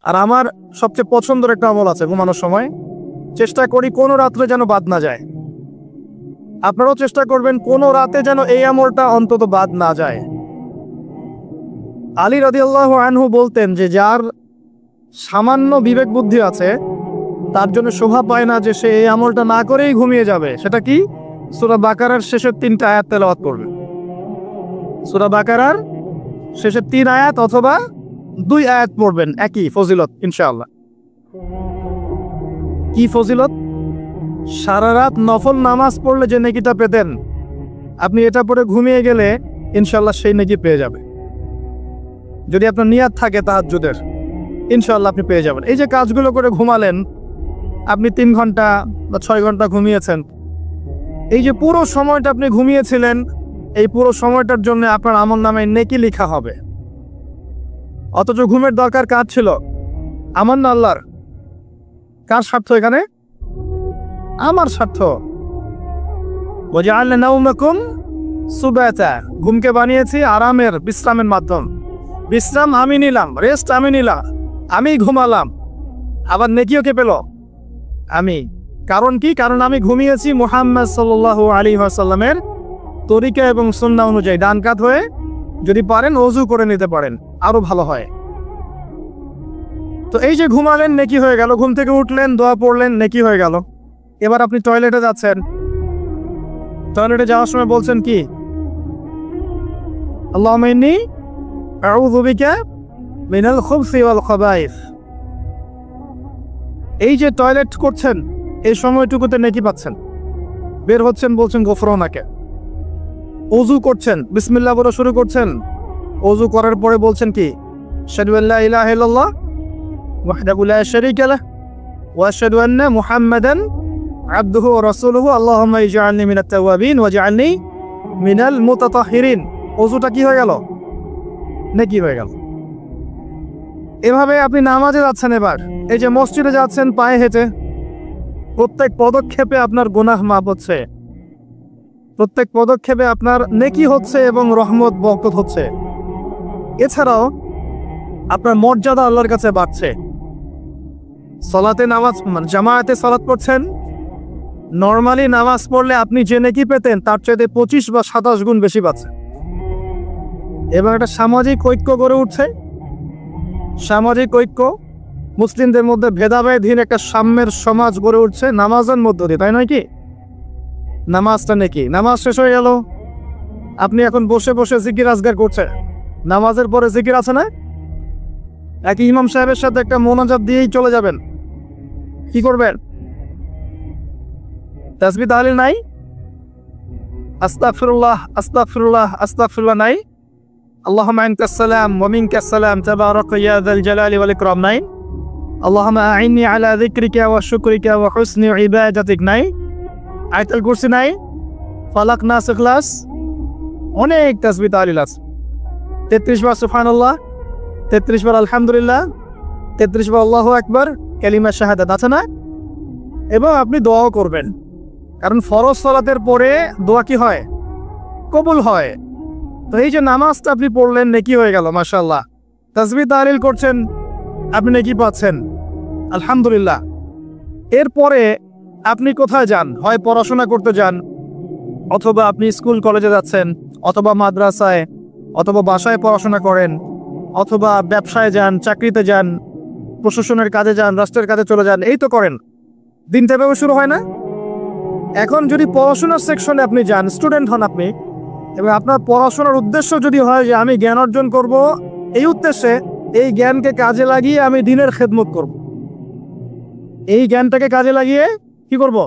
আর আমার সবচেয়ে পছন্দের একটা আমল আছে ঘুমানোর সময়, চেষ্টা করি কোনো রাত্রে যেন বাদ না যায়। আপনারাও চেষ্টা করবেন কোনো রাতে যেন এই আমলটা অন্তত বাদ না যায়। আলী রাদিয়াল্লাহু আনহু বলতেন যে যার সামান্য বিবেক বুদ্ধি আছে তার জন্য শোভা পায় না যে সে এই আমলটা না করেই ঘুমিয়ে যাবে। সেটা কি? সূরা বাকারার শেষের 3টা আয়াত তেলাওয়াত করবে। সূরা বাকারার শেষের 3 আয়াত অথবা 2 আয়াত পড়বেন, একই ফজিলত ইনশাআল্লাহ। কি ফজিলত? সারা রাত নফল নামাজ পড়লে যে নেকিটা পেতেন, আপনি এটা পড়ে ঘুমিয়ে গেলে ইনশাআল্লাহ সেই নেকি পেয়ে যাবে। যদি আপনার নিয়াত থাকে তাহাজ্জুদের, ইনশাআল্লাহ আপনি পেয়ে যাবেন। এই যে কাজগুলো করে ঘুমালেন, আপনি 3 ঘন্টা বা 6 ঘন্টা ঘুমিয়েছেন, এই যে পুরো সময়টা আপনি ঘুমিয়েছিলেন, এই পুরো সময়টার জন্য আপনার আমলনামায় নেকি লেখা হবে। অথচ ঘুমের দরকার কার ছিল? আমার না আল্লাহর? কার স্বার্থ এখানে? আমার স্বার্থ। ওয়াজআলনা নাওমাকুম সুবাতা, ঘুমকে বানিয়েছি আরামের, বিশ্রামের মাধ্যম। বিশ্রাম আমি নিলাম, রেস্ট আমি নিলাম, আমি ঘুমালাম, আবার নেকিও কে পেল? আমি। কারণ কি? কারণ আমি ঘুমিয়েছি মুহাম্মদ সাল্লাল্লাহু আলাইহি ওয়াসাল্লামের তরিকা এবং সুন্নাহ অনুযায়ী। ডান কাত হয়ে যদি পারেন ওযু করে নিতে পারেন, আরো ভালো হয়। তো এই যে ঘুমালেন, নেকি হয়ে গেল। ঘুম থেকে উঠলেন, দোয়া পড়লেন, নেকি হয়ে গেল। এবার আপনি টয়লেটে যাচ্ছেন, টয়লেটে যাওয়ার সময় বলছেন কি? আল্লাহুম্মা ইন্নী আউযু বিকা মিনাল খুবসি ওয়াল খাবাইস। এই যে টয়লেট করছেন, এই সময়টুকুতে নেকি পাচ্ছেন। বের হচ্ছেন, বলছেন গফরানাকে। ওযু করছেন, বিসমিল্লাহ বলে শুরু করছেন। ওযু করার পরে বলছেন কি? আশহাদু আল্লা ইলাহা ইল্লাল্লাহ ওয়াহদাহু লা শারীকা লাহু ওয়া আশহাদু আন্না মুহাম্মাদান আবদুহু ওয়া রাসূলুহু আল্লাহুম্মা ইজআলনি মিনাত তাওয়াবিন ওয়াজআলনি মিনাল মুতাতাহহিরিন। ওযুটা কি হয়ে গেল? নেকি হয়ে গেল। এভাবে আপনি নামাজে যাচ্ছেন। এবার এই যে মসজিদে যাচ্ছেন পায়ে হেঁটে, প্রত্যেক পদক্ষেপে আপনার গুনাহ মাফ হচ্ছে, প্রত্যেক পদক্ষেপে আপনার নেকি হচ্ছে এবং রহমত বরকত হচ্ছে। এছাড়াও আপনার মর্যাদা আল্লাহর কাছে বাড়ছে। সালাতে নামাজ, জামায়াতে সালাত পড়ছেন, নরমালি নামাজ পড়লে আপনি যে নেকি পেতেন তার চাইতে 25 বা 27 গুণ বেশি পাচ্ছেন। এবং একটা সামাজিক ঐক্য গড়ে উঠছে। সামাজিক ঐক্য, মুসলিমদের মধ্যে ভেদাভেদহীন একটা সাম্যের সমাজ গড়ে উঠছে নামাজের মধ্য দিয়ে, তাই নয় কি? নামাজটা নেকি। নামাজ শেষ হয়ে গেল, আপনি এখন বসে বসে জিকির আজগার করছেন। নামাজের পরে জিকির আছে না? একই ইমাম সাহেবের সাথে একটা মোনাজাত দিয়েই চলে যাবেন। কি করবেন? তাসবিহ তাহলিল নাই? আস্তাগফিরুল্লাহ আস্তাগফিরুল্লাহ আস্তাগফিরুল্লাহ নাই? আল্লাহুম্মা আনতাস সালাম ওয়া মিনকাস সালাম তাবারাকা ইয়া যাল জালালি ওয়াল ইকরাম নাই? আল্লাহুম্মা আইন্নি আলা যিকরিকা ওয়া শুকরিকা ওয়া হুসনি ইবাদাতিক নাই? আয়াতুল কুরসি নাই? ফালাক নাস ইখলাস? অনেক তাসবিহ তাহলিল আছে। 33 বার সুবহানাল্লাহ, 33 বার আলহামদুলিল্লাহ, 33 বার আল্লাহু আকবার, কালিমা শাহাদাত আছে না? এবং আপনি দোয়াও করবেন, কারণ ফরজ সালাতের পরে দোয়া কি হয়? কবুল হয়। তো এই যে নামাজটা আপনি পড়লেন, নেকি হয়ে গেল মাশাআল্লাহ। তাসবিহ তাহলিল করছেন, আপনি নেকি পাচ্ছেন, আলহামদুলিল্লাহ। এরপরে আপনি কোথায় যান? হয় পড়াশোনা করতে যান, অথবা আপনি স্কুল কলেজে যাচ্ছেন, অথবা মাদ্রাসায়, অথবা বাসায় পড়াশোনা করেন, অথবা ব্যবসায় যান, চাকরিতে যান, প্রশাসনের কাজে যান, রাষ্ট্রের কাজে চলে যান, এই তো করেন। দিনটা এভাবে শুরু হয় না? এখন যদি পড়াশোনার সেকশনে আপনি যান, স্টুডেন্ট হন আপনি, এবং আপনার পড়াশোনার উদ্দেশ্য যদি হয় যে আমি জ্ঞান অর্জন করব, এই উদ্দেশ্যে এই জ্ঞানকে কাজে লাগিয়ে আমি দিনের খেদমত করব, এই জ্ঞানটাকে কাজে লাগিয়ে কি করব?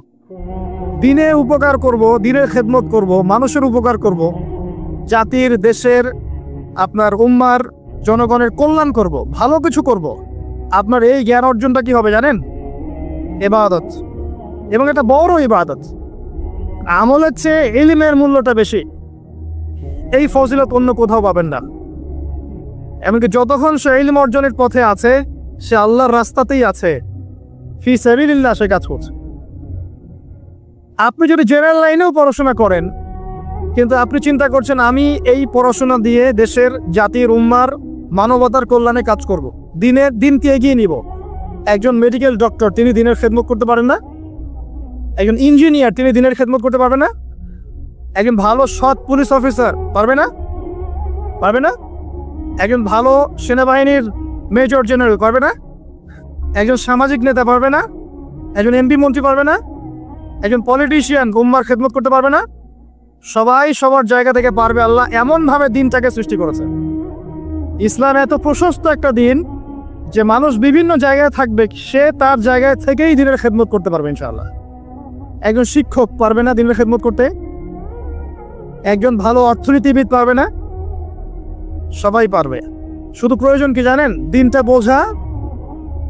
দিনের উপকার করব, দিনের খেদমত করব, মানুষের উপকার করব, জাতির, দেশের, আপনার উম্মার, জনগণের কল্যাণ করব, ভালো কিছু করব। আপনার এই জ্ঞান অর্জনটা কি হবে জানেন? ইবাদত, এবং এটা বড় ইবাদত। আমলের চেয়ে ইলমের মূল্যটা বেশি। এই ফজিলত অন্য কোথাও পাবেন না। এমনকি যতক্ষণ সে ইলম অর্জনের পথে আছে, সে আল্লাহর রাস্তাতেই আছে, ফি সাবিলিল্লাহ সে কাজ করছে। আপনি যদি জেনারেল লাইনেও পড়াশোনা করেন, কিন্তু আপনি চিন্তা করছেন আমি এই পড়াশোনা দিয়ে দেশের, জাতির, উম্মার, মানবতার কল্যাণে কাজ করব, দিনকে এগিয়ে নিব। একজন মেডিকেল ডক্টর তিনি দিনের খেদমত করতে পারেন না? একজন ইঞ্জিনিয়ার তিনি দিনের খেদমত করতে পারবে না? একজন ভালো সৎ পুলিশ অফিসার পারবে না? পারবে না? একজন ভালো সেনাবাহিনীর মেজর জেনারেল পারবে না? একজন সামাজিক নেতা পারবে না? একজন এমপি মন্ত্রী পারবে না? একজন পলিটিশিয়ান উম্মার খেদমত করতে পারবে না? সবাই সবার জায়গা থেকে পারবে। আল্লাহ এমনভাবে দিনটাকে সৃষ্টি করেছে। ইসলাম এত প্রশস্ত একটা দিন যে মানুষ বিভিন্ন জায়গায় থাকবে, সে তার জায়গায় থেকেই দিনের খেদমত করতে পারবে ইনশাআল্লাহ। একজন শিক্ষক পারবে না দিনের খেদমত করতে? একজন ভালো অর্থনীতিবিদ পারবে না? সবাই পারবে। শুধু প্রয়োজন কি জানেন? দিনটা বোঝা,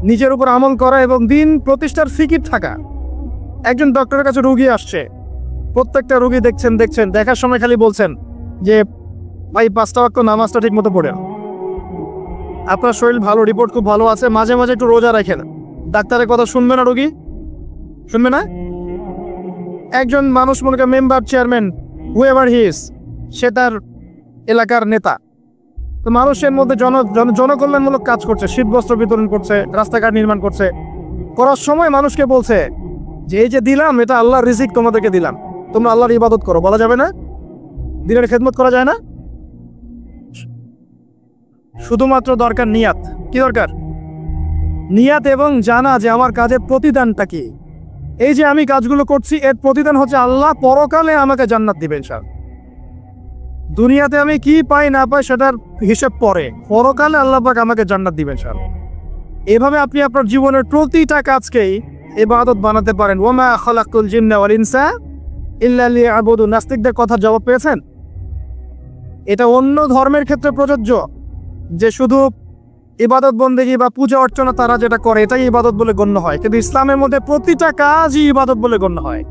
নিজের উপর আমল করা এবং দিন প্রতিষ্ঠার ফিকির থাকা। একজন ডক্টরের কাছে রোগী আসছে, প্রত্যেকটা রোগী দেখছেন, দেখার সময় খালি বলছেন যে ভাই 5টা ওয়াক্ত নামাজটা ঠিক মতো পড়েন, আপনার শরীর ভালো, রিপোর্ট খুব ভালো আছে, মাঝে মাঝে একটু রোজা রাখেন। ডাক্তারের কথা শুনবে না রোগী? শুনবে না? একজন মানুষ মনে করেন member, chairman, whoever he is, সে তার এলাকার নেতা, তো মানুষের মধ্যে জনকল্যাণমূলক কাজ করছে, শীতবস্ত্র বিতরণ করছে, রাস্তাঘাট নির্মাণ করছে, করার সময় মানুষকে বলছে যে এই যে দিলাম এটা আল্লাহর রিজিক, তোমাদেরকে দিলাম, তোমরা আল্লাহর ইবাদত করো। বলা যাবে না? দিনের খেদমত করা যায় না? শুধুমাত্র দরকার নিয়াত। কি দরকার? নিয়াত এবং জানা যে আমার কাজের প্রতিদানটা কি। এই যে আমি কাজগুলো করছি এর প্রতিদান হচ্ছে আল্লাহ পরকালে আমাকে জান্নাত দিবেন। দুনিয়াতে আমি কি পাই না পাই সেটার হিসেব পরে, পরকালে আল্লাহ পাক আমাকে জান্নাত দিবেন। এভাবে আপনি আপনার জীবনের প্রতিটা কাজকেই ইবাদত বানাতে পারেন। ওয়ামা খালাকুল জিন্না ওয়াল ইনসা ইল্লা লিয়াবুদুন। নাস্তিকদের কথা জবাব পেয়েছেন? এটা অন্য ধর্মের ক্ষেত্রে প্রযোজ্য যে শুধু ইবাদত বন্দেগী বা পূজা অর্চনা তারা যেটা করে এটাই ইবাদত বলে গণ্য হয়, কিন্তু ইসলামের মধ্যে প্রতিটা কাজই ইবাদত বলে গণ্য হয়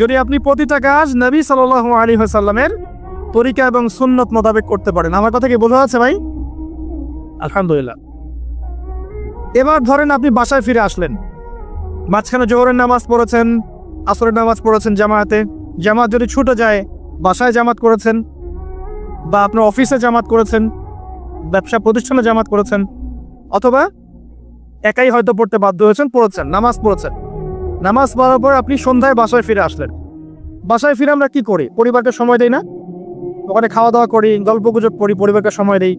যদি আপনি প্রতিটা কাজ নবী সাল্লাল্লাহু আলাইহি ওয়াসাল্লামের তরিকা এবং সুন্নত মোতাবেক করতে পারেন। আমার কথা কি বোঝা যাচ্ছে ভাই? আলহামদুলিল্লাহ। এবার ধরেন আপনি বাসায় ফিরে আসলেন, মাঝখানে জোহরের নামাজ পড়েছেন, আসরের নামাজ পড়েছেন জামাতে, জামাত যদি ছুটে যায় বাসায় জামাত করেছেন, বা আপনার অফিসে জামাত করেছেন, ব্যবসা প্রতিষ্ঠানে জামাত করেছেন, অথবা একাই হয়তো পড়তে বাধ্য হয়েছেন, পড়েছেন, নামাজ পড়েছেন। নামাজ পড়ার পর আপনি সন্ধ্যায় বাসায় ফিরে আসলেন। বাসায় ফিরে আমরা কি করি? পরিবারকে সময় দেই না? ওখানে খাওয়া দাওয়া করি, গল্প গুজব করি, পরিবারকে সময় দেই।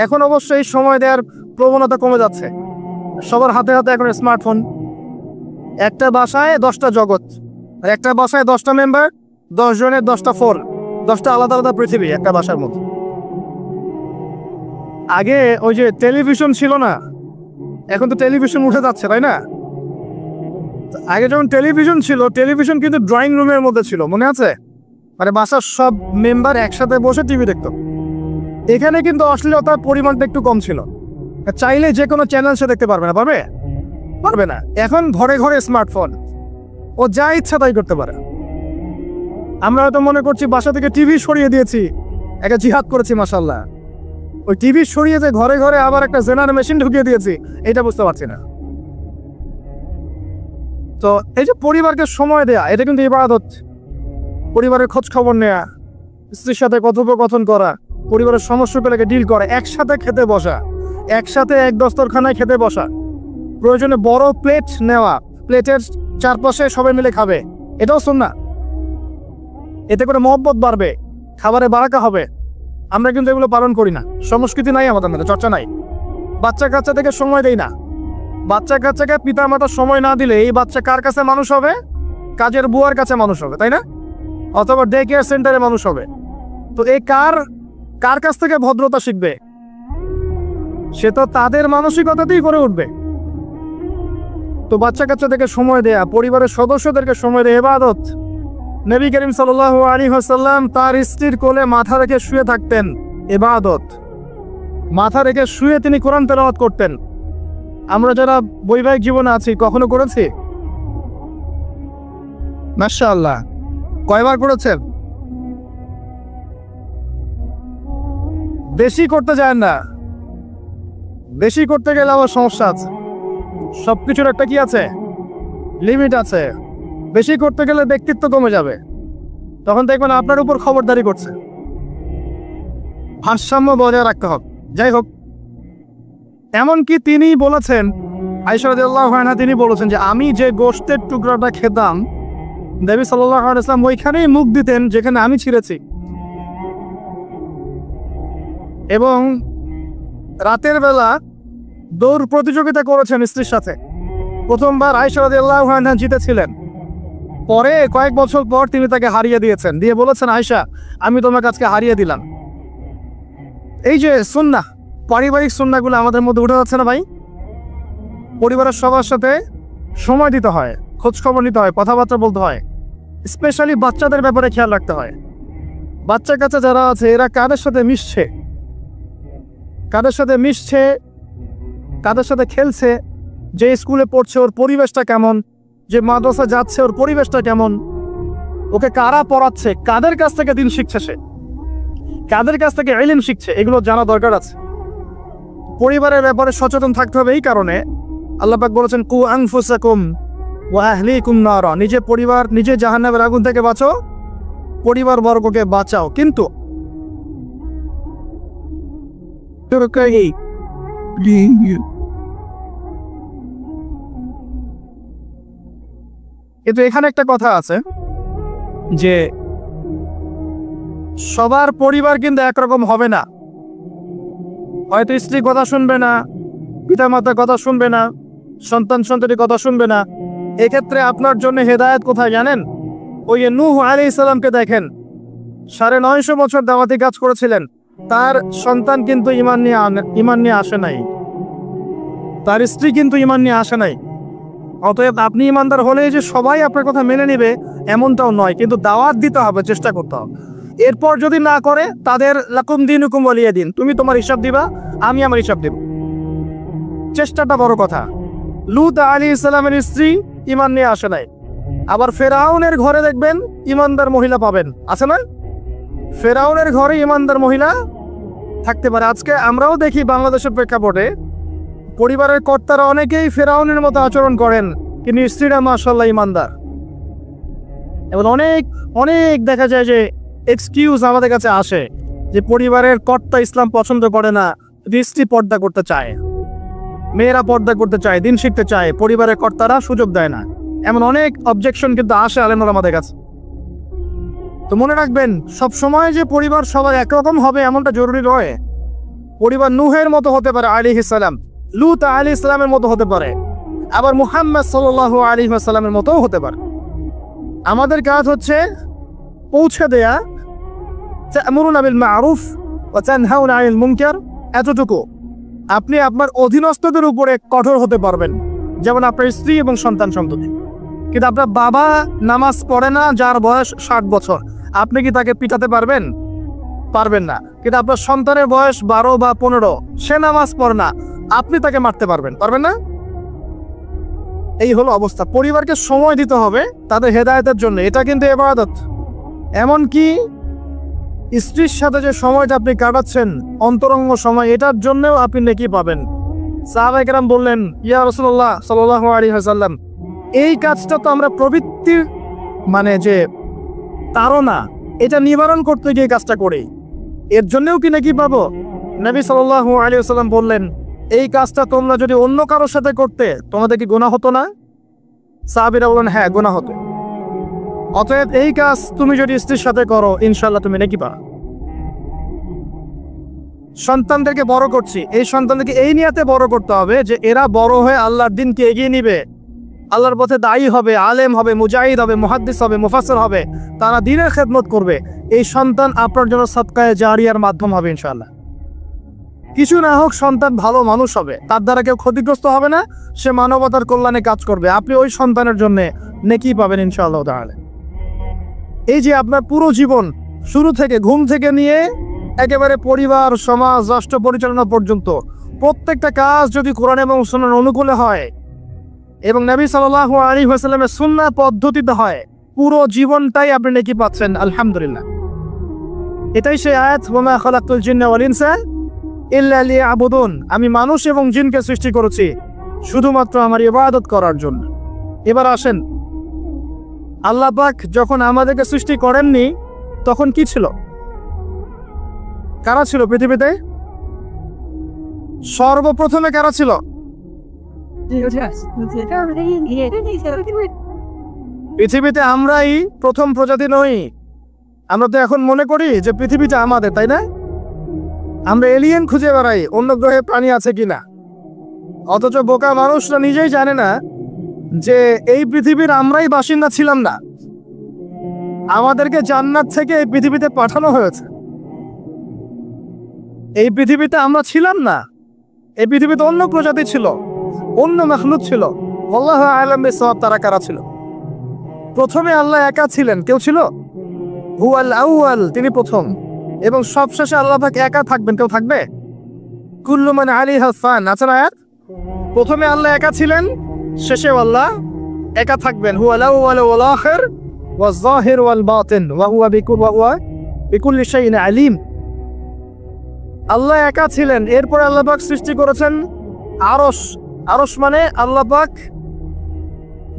এখন অবশ্যই সময় দেওয়ার প্রবণতা কমে যাচ্ছে, সবার হাতে হাতে এখন স্মার্টফোন। একটা বাসায় 10টা জগৎ, আর একটা বাসায় 10টা মেম্বার, 10 জনের 10টা ফোন, 10টা আলাদা আলাদা পৃথিবী একটা বাসার মধ্যে। আগে ওই যে টেলিভিশন ছিল না, এখন তো টেলিভিশন উঠে যাচ্ছে, তাই না? আগে যখন টেলিভিশন ছিল, টেলিভিশন কিন্তু ড্রয়িং রুমের মধ্যে ছিল, মনে আছে? মানে বাসার সব মেম্বার একসাথে বসে টিভি দেখতো। এখানে কিন্তু অশ্লীলতার পরিমাণটা একটু কম ছিল, চাইলে যে কোনো চ্যানেল সে দেখতে পারবে না। পারবে না। এখন ঘরে ঘরে স্মার্টফোন, ও যা ইচ্ছা তাই করতে পারে। আমরা হয়তো মনে করছি বাসা থেকে টিভি সরিয়ে দিয়েছি, একটা জিহাদ করেছি, মাশাআল্লাহ। ওই টিভি সরিয়ে যে ঘরে ঘরে আবার একটা জেনার মেশিন ঢুকিয়ে দিয়েছি, এটা বুঝতে পারছি না। তো এই যে পরিবারকে সময় দেয়া, এটা কিন্তু ইবাদত। পরিবারের খোঁজ খবর নেয়া, স্ত্রীর সাথে কথোপকথন করা, পরিবারের সমস্যাগুলোকে ডিল করা, একসাথে খেতে বসা, একসাথে এক দস্তরখানায় খেতে বসা, প্রয়োজনে বড় প্লেট নেওয়া, প্লেটের চারপাশে সবাই মিলে খাবে, এটাও সুন্নাহ। এতে করে মহব্বত বাড়বে, খাবারে বারাকা হবে। আমরা কিন্তু এগুলো পালন করি না, সংস্কৃতি নাই আমাদের মধ্যে, চর্চা নাই। বাচ্চা কাচ্চা থেকে সময় দেই না। বাচ্চা কাচ্চাকে পিতা মাতা সময় না দিলে এই বাচ্চা কার কাছে মানুষ হবে? কাজের বুয়ার কাছে মানুষ হবে, তাই না? অথবা ডে কেয়ার সেন্টারে মানুষ হবে। তো এই কার কাছ থেকে ভদ্রতা শিখবে? সে তো তাদের মানসিকতাতেই করে উঠবে। তো বাচ্চা কাচ্চা থেকে সময় দেয়া, পরিবারের সদস্যদেরকে সময় দেয়া ইবাদত। নবী করিম সাল্লাল্লাহু আলাইহি ওয়াসাল্লাম তার স্ত্রীর কোলে মাথা রেখে শুয়ে থাকতেন, ইবাদত। মাথা রেখে শুয়ে তিনি কোরআন তেলাওয়াত করতেন। আমরা যারা বৈবাহিক জীবনে আছি কখনো করেছি? মাশাআল্লাহ। কয়বার করেছেন? বেশি করতে যায় না, বেশি করতে গেলে আবার সমস্যা আছে। সবকিছুর একটা কি আছে? লিমিট আছে। বেশি করতে গেলে ব্যক্তিত্ব কমে যাবে, তখন দেখবেন আপনার উপর খবরদারি করছে। ভারসাম্য বজায় রাখতে হবে। যাই হোক, এমনকি তিনি বলেছেন, আয়েশা রাদিয়াল্লাহু আনহা তিনি বলেছেন যে আমি যে গোশতের টুকরাটা খেতাম নবী সাল্লাল্লাহু আলাইহি ওয়াসাল্লাম ওইখানেই মুখ দিতেন যেখানে আমি ছিঁড়েছি। এবং রাতের বেলা দৌড় প্রতিযোগিতা করেছেন স্ত্রীর সাথে। প্রথমবার আয়েশা রাদিয়াল্লাহু আনহা জিতেছিলেন, পরে কয়েক বছর পর তিনি তাকে হারিয়ে দিয়েছেন, দিয়ে বলেছেন আয়েশা আমি তোমার কাছে হারিয়ে দিলাম। এই যে সুন্নাহ, পারিবারিক সুন্নাহগুলো আমাদের মধ্যে উঠে যাচ্ছে না ভাই? পরিবারের সবার সাথে সময় দিতে হয়, খোঁজখবর নিতে হয়, কথাবার্তা বলতে হয়, স্পেশালি বাচ্চাদের ব্যাপারে খেয়াল রাখতে হয়। বাচ্চা কাচ্চা যারা আছে এরা কাদের সাথে মিশছে, কাদের সাথে মিশছে, কাদের সাথে খেলছে, যে স্কুলে পড়ছে ওর পরিবেশটা কেমন, যে মাদ্রাসা যাচ্ছে ওর পরিবেশটা কেমন, ওকে কারা পড়াচ্ছে, কাদের কাছ থেকে দিন শিখছে, সে কাদের কাছ থেকে ইলম শিখছে, এগুলো জানা দরকার আছে। পরিবারের ব্যাপারে সচেতন থাকতে হবে। এই কারণে আল্লাহ পাক বলেছেন কু আনফুসাকুম ওয়া আহলিকুম নারা, নিজে পরিবার, নিজে জাহান্নামের আগুন থেকে বাঁচো, পরিবার বর্গকে বাঁচাও। কিন্তু এখানে একটা কথা আছে যে সবার পরিবার কিন্তু একরকম হবে না। হয়তো স্ত্রী কথা শুনবে না, পিতা মাতার কথা শুনবে না, সন্তান সন্ততির কথা শুনবে না। এক্ষেত্রে আপনার জন্য হেদায়েত কোথায় জানেন? ওই নূহ আলাইহিস সালামকে দেখেন, 950 বছর দাওয়াতি কাজ করেছিলেন, তার সন্তান কিন্তু ঈমান নিয়ে আসে নাই, তার স্ত্রী কিন্তু ঈমান নিয়ে আসে নাই। অতএব আপনি ঈমানদার হলেই যে সবাই আপনার কথা মেনে নেবে এমনটাও নয়, কিন্তু দাওয়াত দিতে হবে, চেষ্টা করতে হবে। এরপর যদি না করে তাদের লাকুম দিনুকুম ওয়ালিয়া দিন, তুমি তোমার হিসাব দিবা, আমি আমার হিসাব দেব। চেষ্টাটা বড় কথা। লূত আলাইহিস সালামের স্ত্রী ঈমান নিয়ে আসে নাই। আবার ফেরাউনের ঘরে দেখবেন ঈমানদার মহিলা পাবেন, আছে না? ফেরাউনের ঘরে ঈমানদার মহিলা থাকতে পারে। আজকে আমরাও দেখি বাংলাদেশের প্রেক্ষাপটে পরিবারের কর্তারা অনেকেই ফেরাউনের মতো আচরণ করেন, কিন্তু স্ত্রীরা মাশাআল্লাহ ঈমানদার। এবং অনেক অনেক দেখা যায় যে এক্সকিউজ আমাদের কাছে আসে যে পরিবারের কর্তা ইসলাম পছন্দ করে না, স্ত্রী পর্দা করতে চায়, মেয়েরা পর্দা করতে চায়, দিন শিখতে চায়, পরিবারের কর্তারা সুযোগ দেয় না। এমন অনেক অবজেকশন কিন্তু আসে আলেমরা আমাদের কাছে। তো মনে রাখবেন, সব সময় যে পরিবার সবার একরকম হবে এমনটা জরুরি নয়। পরিবার নূহের মতো হতে পারে আলাইহিস সালাম, লূত আলাইহিস সালামের মতো হতে পারে, আবার মুহাম্মদ সাল্লাল্লাহু আলাইহি ওয়াসাল্লামের মতোও হতে পারে। আমাদের কাজ হচ্ছে পৌঁছে দেয়া, তা'মুরুনা বিল মা'রুফ ওয়া তানহাউনা আনিল মুনকার, এতটুকু। আপনি আপনার অধীনস্থদের উপরে কঠোর হতে পারবেন, যেমন আপনার স্ত্রী এবং সন্তান সন্ততি। কিন্তু আপনার বাবা নামাজ পড়ে না, যার বয়স 60 বছর, আপনি কি তাকে পিটাতে পারবেন? পারবেন না। কিন্তু আপনার সন্তানের বয়স 12 বা 15, সে নামাজ পড়ে না, আপনি তাকে মারতে পারবেন? পারবেন না। এই হলো অবস্থা। পরিবারকে সময় দিতে হবে তাদের হেদায়েতের জন্য, এটা কিন্তু ইবাদত। এমনকি স্ত্রীর সাথে যে সময়টা আপনি কাটাচ্ছেন, অন্তরঙ্গ সময়, এটার জন্যও আপনি নেকি পাবেন। সাহাবায়ে কেরাম বললেন, ইয়া রাসূলুল্লাহ সাল্লাল্লাহু আলাইহি ওয়াসাল্লাম, এই কাজটা তো আমরা প্রবৃত্তির মানে যে তাড়না, এটা নিবারণ করতে গিয়ে কাজটা করি, এর জন্যও কি নেকি পাবো? নবী সাল্লাল্লাহু আলাইহি ওয়াসাল্লাম বললেন, এই কাজটা তোমরা যদি অন্য কারোর সাথে করতে তোমাদের কি গুনাহ হতো না? সাহাবীরা বললেন হ্যাঁ, গুনাহ হতো। অতএব এই কাজ তুমি যদি স্ত্রীর সাথে করো, ইনশাআল্লাহ তুমি নেকি পাবে। সন্তানদেরকে বড় করছি, এই সন্তানদেরকে এই নিয়তে বড় করতে হবে যে এরা বড় হয়ে আল্লাহর দ্বীনকে এগিয়ে নিবে, আল্লাহর পথে দায়ী হবে, আলেম হবে, মুজাহিদ হবে, মুহাদ্দিস হবে, মুফাসসির হবে, তারা দ্বীনের খেদমত করবে। এই সন্তান আপনার জন্য সাদকায়ে জারিয়ার মাধ্যম হবে ইনশাআল্লাহ। কিছু না হোক সন্তান ভালো মানুষ হবে, তার দ্বারা কেউ ক্ষতিগ্রস্ত হবে না, সে মানবতার কল্যাণে কাজ করবে, আপনি ওই সন্তানের জন্য নেকি পাবেন ইনশাআল্লাহ তাআলা। এই যে আপনার পুরো জীবন, শুরু থেকে ঘুম থেকে নিয়ে একেবারে পরিবার, সমাজ, রাষ্ট্র পরিচালনা পর্যন্ত প্রত্যেকটা কাজ যদি কোরআন এবং সুন্নাহর অনুকূলে হয় এবং নবী সাল্লাল্লাহু আলাইহি ওয়াসাল্লামের সুন্নাহ পদ্ধতিতে হয়, পুরো জীবনটাই আপনি নেকি পাচ্ছেন আলহামদুলিল্লাহ। এটাই সেই আয়াত, ওয়া মা খালাকতুল জিন্না ওয়াল ইনসা ইল্লা লিয়াবুদুন, আমি মানুষ এবং জিনকে সৃষ্টি করেছি শুধুমাত্র আমার ইবাদত করার জন্য। এবার আসেন, আল্লাহ পাক যখন আমাদেরকে সৃষ্টি করেননি তখন কি ছিল? কারা ছিল পৃথিবীতে? সর্বপ্রথমে কারা ছিল? পৃথিবীতে আমরাই প্রথম প্রজাতি নই। আমরা তো এখন মনে করি যে পৃথিবীটা আমাদের, তাই না? আমরা এলিয়েন খুঁজে বেড়াই অন্য গ্রহে প্রাণী আছে কিনা, অথচ বোকা মানুষরা নিজেই জানে না যে এই পৃথিবীর আমরাই বাসিন্দা ছিলাম না। আমাদেরকে জান্নাত থেকে এই পৃথিবীতে পাঠানো হয়েছে। এই পৃথিবীতে আমরা ছিলাম না, এই পৃথিবীতে অন্য প্রজাতি ছিল, অন্য মাখলুক ছিল। আল্লাহু আ'লাম বিসওয়াব, তারা কারা ছিল? প্রথমে আল্লাহ একা ছিলেন, কেউ ছিল? হুয়াল আউয়াল, তিনি প্রথম, এবং সবশেষে আল্লাহ পাক একা থাকবেন, কেউ থাকবে? কুল্লু মান আলাইহা ফান, আছে না আয়াত? প্রথমে আল্লাহ একা ছিলেন, শেষে আল্লাহ একা থাকবেন। হুয়াল আউয়াল ওয়াল আখির ওয়াজ যাহির ওয়াল বাতিন ওয়া হুয়া বিকুল্লি শাইইন আলিম। আল্লাহ একা ছিলেন, এরপর আল্লাহ পাক সৃষ্টি করেছেন আরশ। আরশ মানে আল্লাহ পাক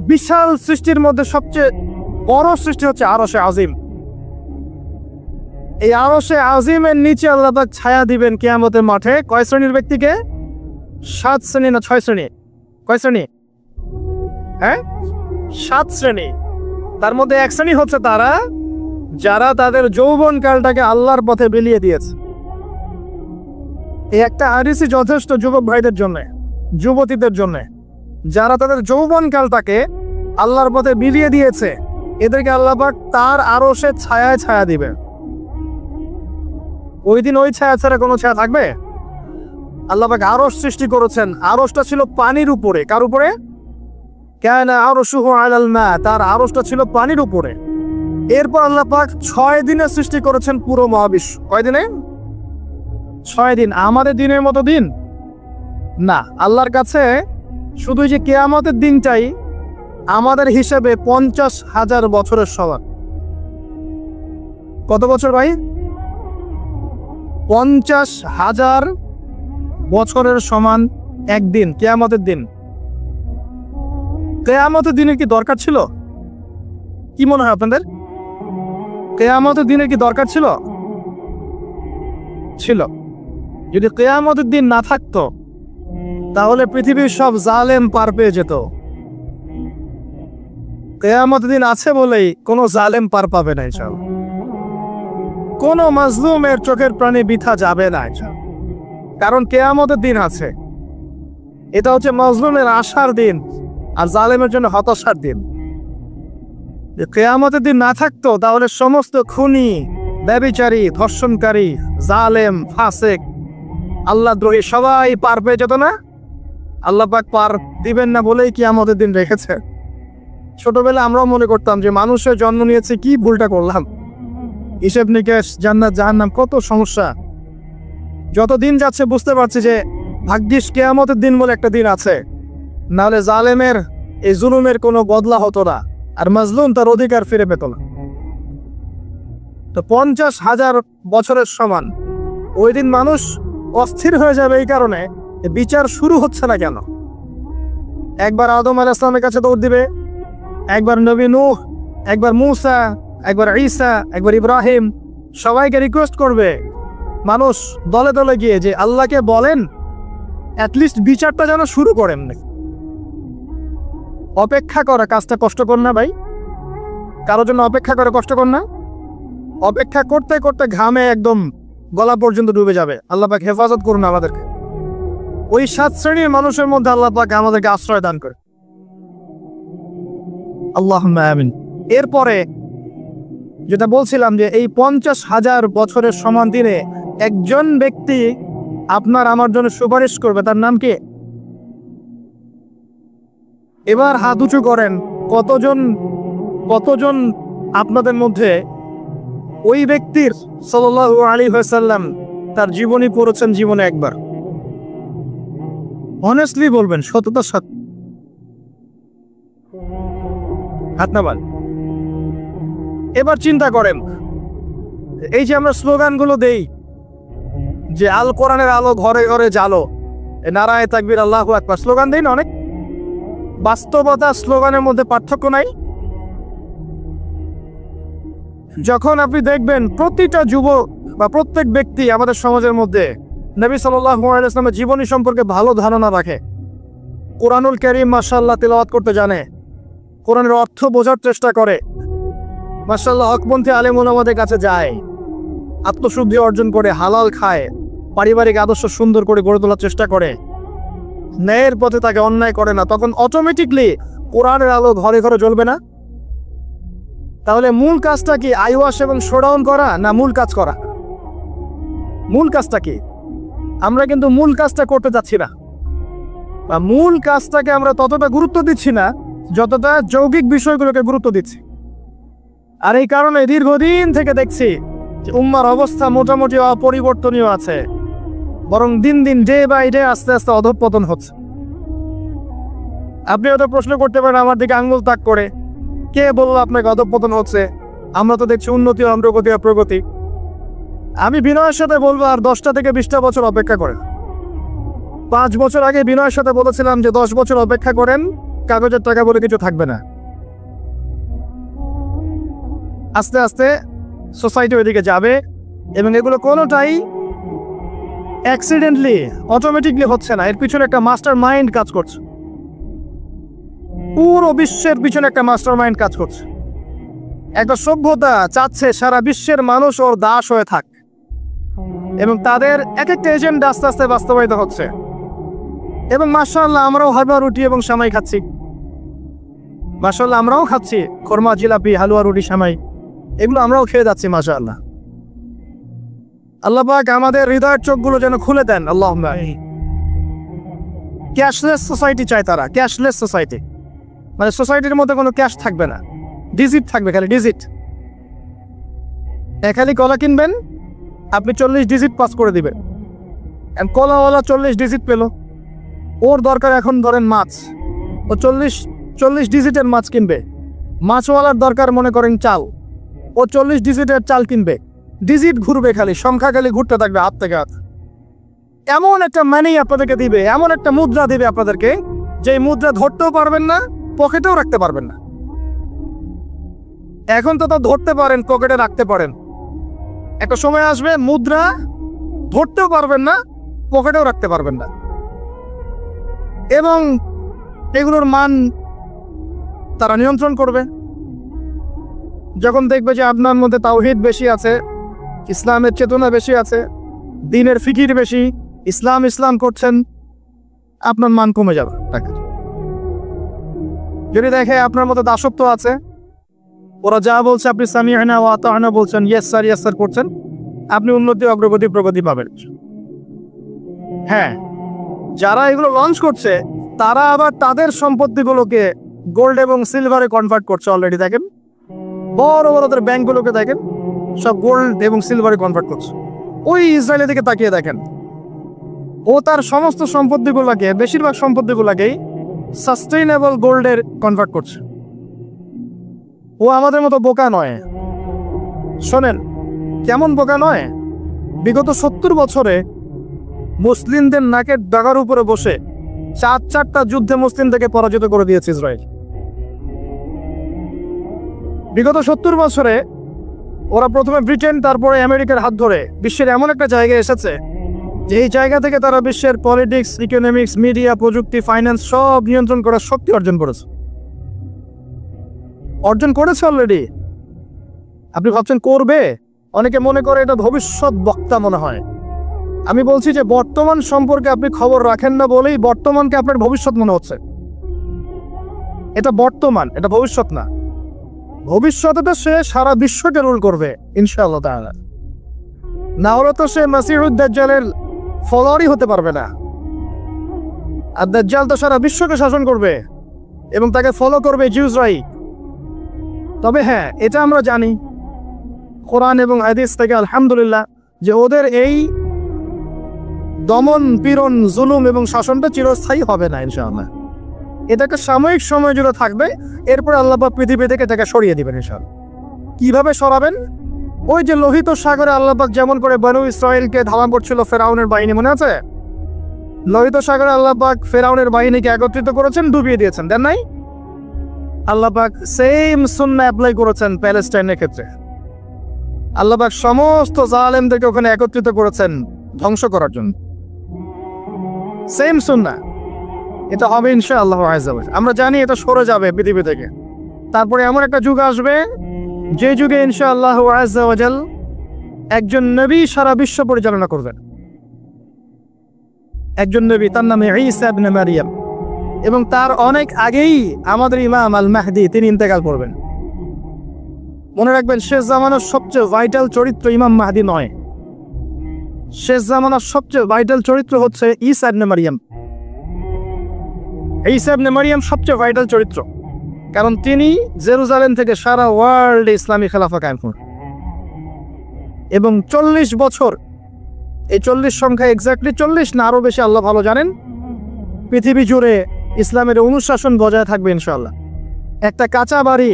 বিশাল সৃষ্টির মধ্যে সবচেয়ে বড় সৃষ্টি হচ্ছে আরশে আজিম। এই আরশে আজিমের নিচে আল্লাহ পাক ছায়া দিবেন কিয়ামতের মাঠে। কয় শ্রেণীর ব্যক্তিকে? 7 শ্রেণী না 6 শ্রেণী? কয় শ্রেণী? 7 শ্রেণী। তার মধ্যে 1 শ্রেণী হচ্ছে তারা যারা তাদের যৌবনকালটাকে আল্লাহর পথে বিলিয়ে দিয়েছে। এই একটা হাদিসই যথেষ্ট যুবক ভাইদের জন্য, যুবতীদের জন্য, যারা তাদের যৌবনকালটাকে আল্লাহর পথে বিলিয়ে দিয়েছে, এদেরকে আল্লাহ পাক তার আরশে ছায়ায় ছায়া দিবে। ওই দিন ওই ছায়া ছাড়া কোনো ছায়া থাকবে? আল্লাহ পাক আরশ সৃষ্টি করেছেন, আরশটা ছিল পানির উপরে। কার উপরে? কানা আরশুহু আলাল মা, তার আরশটা ছিল পানির উপরে। এরপর আল্লাহ পাক 6 দিনে সৃষ্টি করেছেন পুরো মহাবিশ্ব। কয় দিনে? 6 দিন। আমাদের দিনের মতো দিন না, আল্লাহর কাছে শুধু যে কিয়ামতের দিনটাই আমাদের হিসেবে 50,000 বছরের সমান। কত বছর ভাই? 50,000 বছরের সমান একদিন, কিয়ামতের দিন। কিয়ামতের দিনের কি দরকার ছিল? কি মনে হয় আপনাদের? কিয়ামতের দিনের কি দরকার ছিল? ছিল। যদি কিয়ামতের দিন না থাকতো তাহলে পৃথিবীর সব জালেম পার পেয়ে যেত। কিয়ামতের দিন আছে বলেই কোনো জালেম পার পাবে না, ইনশাআল্লাহ। কোনো মাজলুমের চোখের প্রাণে বৃথা যাবে না, কারণ কিয়ামতের দিন আছে। এটা হচ্ছে মাজলুমের আশার দিন আর জালেমের জন্য হতাশার দিন। কিয়ামতের দিন না থাকতো তাহলে সমস্ত খুনি, ব্যভিচারী, ধর্ষণকারী, জালেম, ফাসেক, আল্লাহদ্রোহী সবাই পার পেয়ে যেত না। আল্লাহ পাক পার দিবেন না বলেই কিয়ামতের দিন রেখেছে। ছোটবেলা আমরাও মনে করতাম যে মানুষের জন্ম নিয়েছে, কি ভুলটা করলাম, হিসেব নিকেশ, জান্নাত জাহান্নাম, কত সমস্যা। যত দিন যাচ্ছে বুঝতে পারছি যে ভাগ্যিস কিয়ামতের দিন বলে একটা দিন আছে, নাহলে জালেমের এই জুলুমের কোনো বদলা হতো না, আর মাজলুম তার অধিকার ফিরে পেত না। তো 50,000 বছরের সমান। ওই দিন মানুষ অস্থির হয়ে যাবে এই কারণে বিচার শুরু হচ্ছে না কেন। একবার আদম আলাইহিস সালামের কাছে দৌড় দিবে, একবার নবী নূহ, একবার মূসা, একবার ঈসা, একবার ইব্রাহিম, সবাইকে রিকোয়েস্ট করবে মানুষ দলে দলে গিয়ে যে আল্লাহকে বলেন অ্যাটলিস্ট বিচারটা যেন শুরু করেন। অপেক্ষা করা কাজটা কষ্টকর না ভাই? কারোর জন্য অপেক্ষা করে কষ্টকর না? অপেক্ষা করতে করতে ঘামে একদম গলা পর্যন্ত ডুবে যাবে। আল্লাহ পাক হেফাজত করুন আমাদেরকে। ওই 7 শ্রেণীর মানুষের মধ্যে আল্লাহ পাক আমাদেরকে আশ্রয় দান করে। আল্লাহুম্মা আমিন। এরপরে যেটা বলছিলাম যে এই 50,000 বছরের সমান দিনে একজন ব্যক্তি আপনার আমার জন্য সুপারিশ করবে, তার নাম কি? এবার হাত উঁচু করেন, কতজন আপনাদের মধ্যে ওই ব্যক্তির সাল্লাল্লাহু আলাইহি ওয়াসাল্লাম তার জীবনী পড়েছেন জীবনে একবার? অনেস্টলি বলবেন, সততার সাথে। হাত নামান। এবার চিন্তা করেন, এই যে আমরা স্লোগানগুলো দেই যে আল কোরআনের আলো ঘরে ঘরে জ্বালো, নারায়ে তাকবীর, আল্লাহু আকবার, স্লোগান দেই না অনেক। বাস্তবতা স্লোগানের মধ্যে পার্থক্য নাই। যখন আপনি দেখবেন প্রতিটা যুবক বা প্রত্যেক ব্যক্তি আমাদের সমাজের মধ্যে নবী সাল্লাল্লাহু আলাইহি ওয়াসাল্লামের জীবনী সম্পর্কে ভালো ধারণা রাখে, কোরআনুল কারীম মাশাআল্লাহ তেলাওয়াত করতে জানে, কোরআনের অর্থ বোঝার চেষ্টা করে, মাশাআল্লাহ হকপন্থী আলেম ওলামাদের কাছে যায়, আত্মশুদ্ধি অর্জন করে, হালাল খায়, পারিবারিক আদর্শ সুন্দর করে গড়ে তোলার চেষ্টা করে, ন্যায়ের পথে তাকে অন্যায় করে না, তখন অটোমেটিকলি কোরআনের আলো ঘরে ঘরে জ্বলবে না? তাহলে মূল কাজটা কি আইওয়াশ এবং শোডাউন করা, না মূল কাজ করা? মূল কাজটা কি? আমরা কিন্তু মূল কাজটা করতে যাচ্ছি না, বা মূল কাজটাকে আমরা ততটা গুরুত্ব দিচ্ছি না যতটা যৌগিক বিষয়গুলোকে গুরুত্ব দিচ্ছি। আর এই কারণে দীর্ঘদিন থেকে দেখছি যে উম্মার অবস্থা মোটামুটি অপরিবর্তনীয় আছে, বরং দিন দিন ডে বাই ডে আস্তে আস্তে অধঃপতন হচ্ছে। আপনি হয়তো প্রশ্ন করতে পারেন আমার দিকে আঙ্গুল তাক করে, কে বললো আপনাকে অধঃপতন হচ্ছে? আমরা তো দেখছি উন্নতি, অগ্রগতি আর প্রগতি। আমি বিনয়ের সাথে বলবো আর 10টা থেকে 20টা বছর অপেক্ষা করেন। 5 বছর আগে বিনয়ের সাথে বলেছিলাম যে 10 বছর অপেক্ষা করেন, কাগজের টাকা বলে কিছু থাকবে না। আস্তে আস্তে সোসাইটি ওইদিকে যাবে, এবং এগুলো কোনোটাই অ্যাক্সিডেন্টলি অটোমেটিকলি হচ্ছে না, এর পিছনে একটা মাস্টার মাইন্ড কাজ করছে। পুরো বিশ্বের পিছনে একটা মাস্টার মাইন্ড কাজ করছে। একটা সভ্যতা চাচ্ছে সারা বিশ্বের মানুষ ওর দাস হয়ে থাক, এবং তাদের এক একটা এজেন্ডা আস্তে আস্তে বাস্তবায়িত হচ্ছে। এবং মাশাআল্লাহ আমরাও হালুয়া রুটি এবং সামাই খাচ্ছি, মাশাআল্লাহ আমরাও খাচ্ছি খোরমা, জিলাপি, হালুয়া রুটি, সামাই, এগুলো আমরাও খেয়ে যাচ্ছি মাশাআল্লাহ। আল্লাহ পাক আমাদের হৃদয়ের চোখগুলো যেন খুলে দেন, আল্লাহুম্মা। ক্যাশলেস সোসাইটি চায় তারা, ক্যাশলেস সোসাইটি, মানে সোসাইটির মধ্যে কোনো ক্যাশ থাকবে না, ডিজিট থাকবে, খালি ডিজিট। খালি কলা কিনবেন, আপনি 40 ডিজিট পাস করে দিবেন। কলাওয়ালা 40 ডিজিট পেল, ওর দরকার এখন ধরেন মাছ, ও 40 ডিজিটের মাছ কিনবে। মাছওয়ালার দরকার মনে করেন চাল, ও 40 ডিজিটের চাল কিনবে। ডিজিট ঘুরবে, খালি সংখ্যা খালি ঘুরতে থাকবে হাত থেকে হাত। এমন একটা মানি আপনাদেরকে দিবে, এমন একটা মুদ্রা দিবে আপনাদেরকে, যে মুদ্রা ধরতেও পারবেন না, পকেটেও রাখতে পারবেন না। এখন তো ধরতে পারেন, পকেটে রাখতে পারেন, একটা সময় আসবে মুদ্রা ধরতেও পারবেন না, পকেটেও রাখতে পারবেন না। এবং এগুলোর মান তারা নিয়ন্ত্রণ করবে। যখন দেখবে যে আপনার মধ্যে তাওহীদ বেশি আছে, ইসলামের চেতনা বেশি আছে, দ্বীনের ফিকির বেশি, ইসলাম ইসলাম করছেন, আপনার মান কমে যাবে। যদি দেখে আপনার মধ্যে দাসত্ব আছে, ওরা যা বলছে আপনি সামি'না ওয়া আতা'না বলছেন, ইয়েস স্যার ইয়েস স্যার করছেন, আপনি উন্নতি, অগ্রগতি, প্রগতি পাবেন। হ্যাঁ, যারা এগুলো লঞ্চ করছে তারা আবার তাদের সম্পত্তিগুলোকে গোল্ড এবং সিলভারে কনভার্ট করছে অলরেডি। দেখেন বড় বড় ব্যাংকগুলোকে দেখেন, সব গোল্ড এবং সিলভারে কনভার্ট করছে। ওই ইসরায়েলের দিকে তাকিয়ে দেখেন, ও তার সমস্ত সম্পত্তিগুলোকে, বেশিরভাগ সম্পত্তিগুলোকেই সাস্টেইনেবল গোল্ডের কনভার্ট করছে। ও আমাদের মতো বোকা নয়। শোনেন কেমন বোকা নয়, বিগত 70 বছরে মুসলিমদের নাকের ডাগার উপরে বসে 4টা যুদ্ধে মুসলিমদেরকে পরাজিত করে দিয়েছে ইসরায়েল। বিগত 70 বছরে ওরা প্রথমে ব্রিটেন, তারপরে আমেরিকার হাত ধরে বিশ্বের এমন একটা জায়গায় এসেছে যে এই জায়গা থেকে তারা বিশ্বের পলিটিক্স, ইকোনমিক্স, মিডিয়া, প্রযুক্তি, ফাইন্যান্স সব নিয়ন্ত্রণ করার শক্তি অর্জন করেছে অলরেডি। আপনি ভাবছেন করবে? অনেকে মনে করে এটা ভবিষ্যৎ বক্তা মনে হয়। আমি বলছি যে বর্তমান সম্পর্কে আপনি খবর রাখেন না বলেই বর্তমানকে আপনার ভবিষ্যৎ মনে হচ্ছে। এটা বর্তমান, এটা ভবিষ্যৎ না। ভবিষ্যতে তো সে সারা বিশ্বকে রুল করবে ইনশাআল্লাহ তাআলা। না হলে তো সে মাসিহুদ দাজ্জালের ফলোয়ারই হতে পারবে না। আর দাজ্জাল তো সারা বিশ্বকে শাসন করবে এবং তাকে ফলো করবে জিউসরাই। তবে হ্যাঁ, এটা আমরা জানি কোরআন এবং হাদিস থেকে আলহামদুলিল্লাহ যে ওদের এই দমন, পীড়ন, জুলুম এবং শাসনটা চিরস্থায়ী হবে না ইনশাআল্লাহ। এটাকে সাময়িক সময় জুড়ে থাকবে, এরপর আল্লাহ পাক পৃথিবী থেকে এটাকে সরিয়ে দিবেন ইনশাআল্লাহ। কিভাবে সরাবেন? ওই যে লোহিত সাগরে আল্লাহ পাক যেমন করে বনু ইসরাইলকে ধাওয়া করছিল ফেরাউনের বাহিনী, মনে আছে? লোহিত সাগরে আল্লাহ পাক ফেরাউনের বাহিনীকে একত্রিত করেছেন, ডুবিয়ে দিয়েছেন, দেন নাই? আল্লাহ পাক সেম সুন্নাহ অ্যাপ্লাই করেছেন প্যালেস্টাইনের ক্ষেত্রে। আল্লাহ পাক সমস্ত জালেমদেরকে ওখানে একত্রিত করেছেন ধ্বংস করার জন্য। সেম সুন্নাহ, এটা হবে ইনশাআল্লাহ আযজা ওয়া জাল। আমরা জানি এটা সরে যাবে পৃথিবী থেকে, তারপরে এমন একটা যুগ আসবে যে যুগে ইনশাআল্লাহ আযজা ওয়া জাল একজন নবী সারা বিশ্ব পরিচালনা করবেন। একজন নবী, তার নামে ঈসা ইবনে মারইয়াম, এবং তার অনেক আগেই আমাদের ইমাম আল মাহদি তিনি ইন্তেকাল করবেন। মনে রাখবেন, শেষ জামানার সবচেয়ে ভাইটাল চরিত্র ইমাম মাহদি নয়, শেষ জামানার সবচেয়ে ভাইটাল চরিত্র হচ্ছে ঈসা ইবনে মারইয়াম। ঈসা ইবনে মারইয়াম সবচেয়ে ভাইটাল চরিত্র, কারণ তিনি জেরুজালেম থেকে সারা ওয়ার্ল্ডে ইসলামী খেলাফা কায়েম করেন এবং 40 বছর, এই 40 সংখ্যা এক্স্যাক্টলি 40 না আরো বেশি আল্লাহ ভালো জানেন, পৃথিবী জুড়ে ইসলামের অনুশাসন বজায় থাকবে ইনশাআল্লাহ। একটা কাঁচা বাড়ি,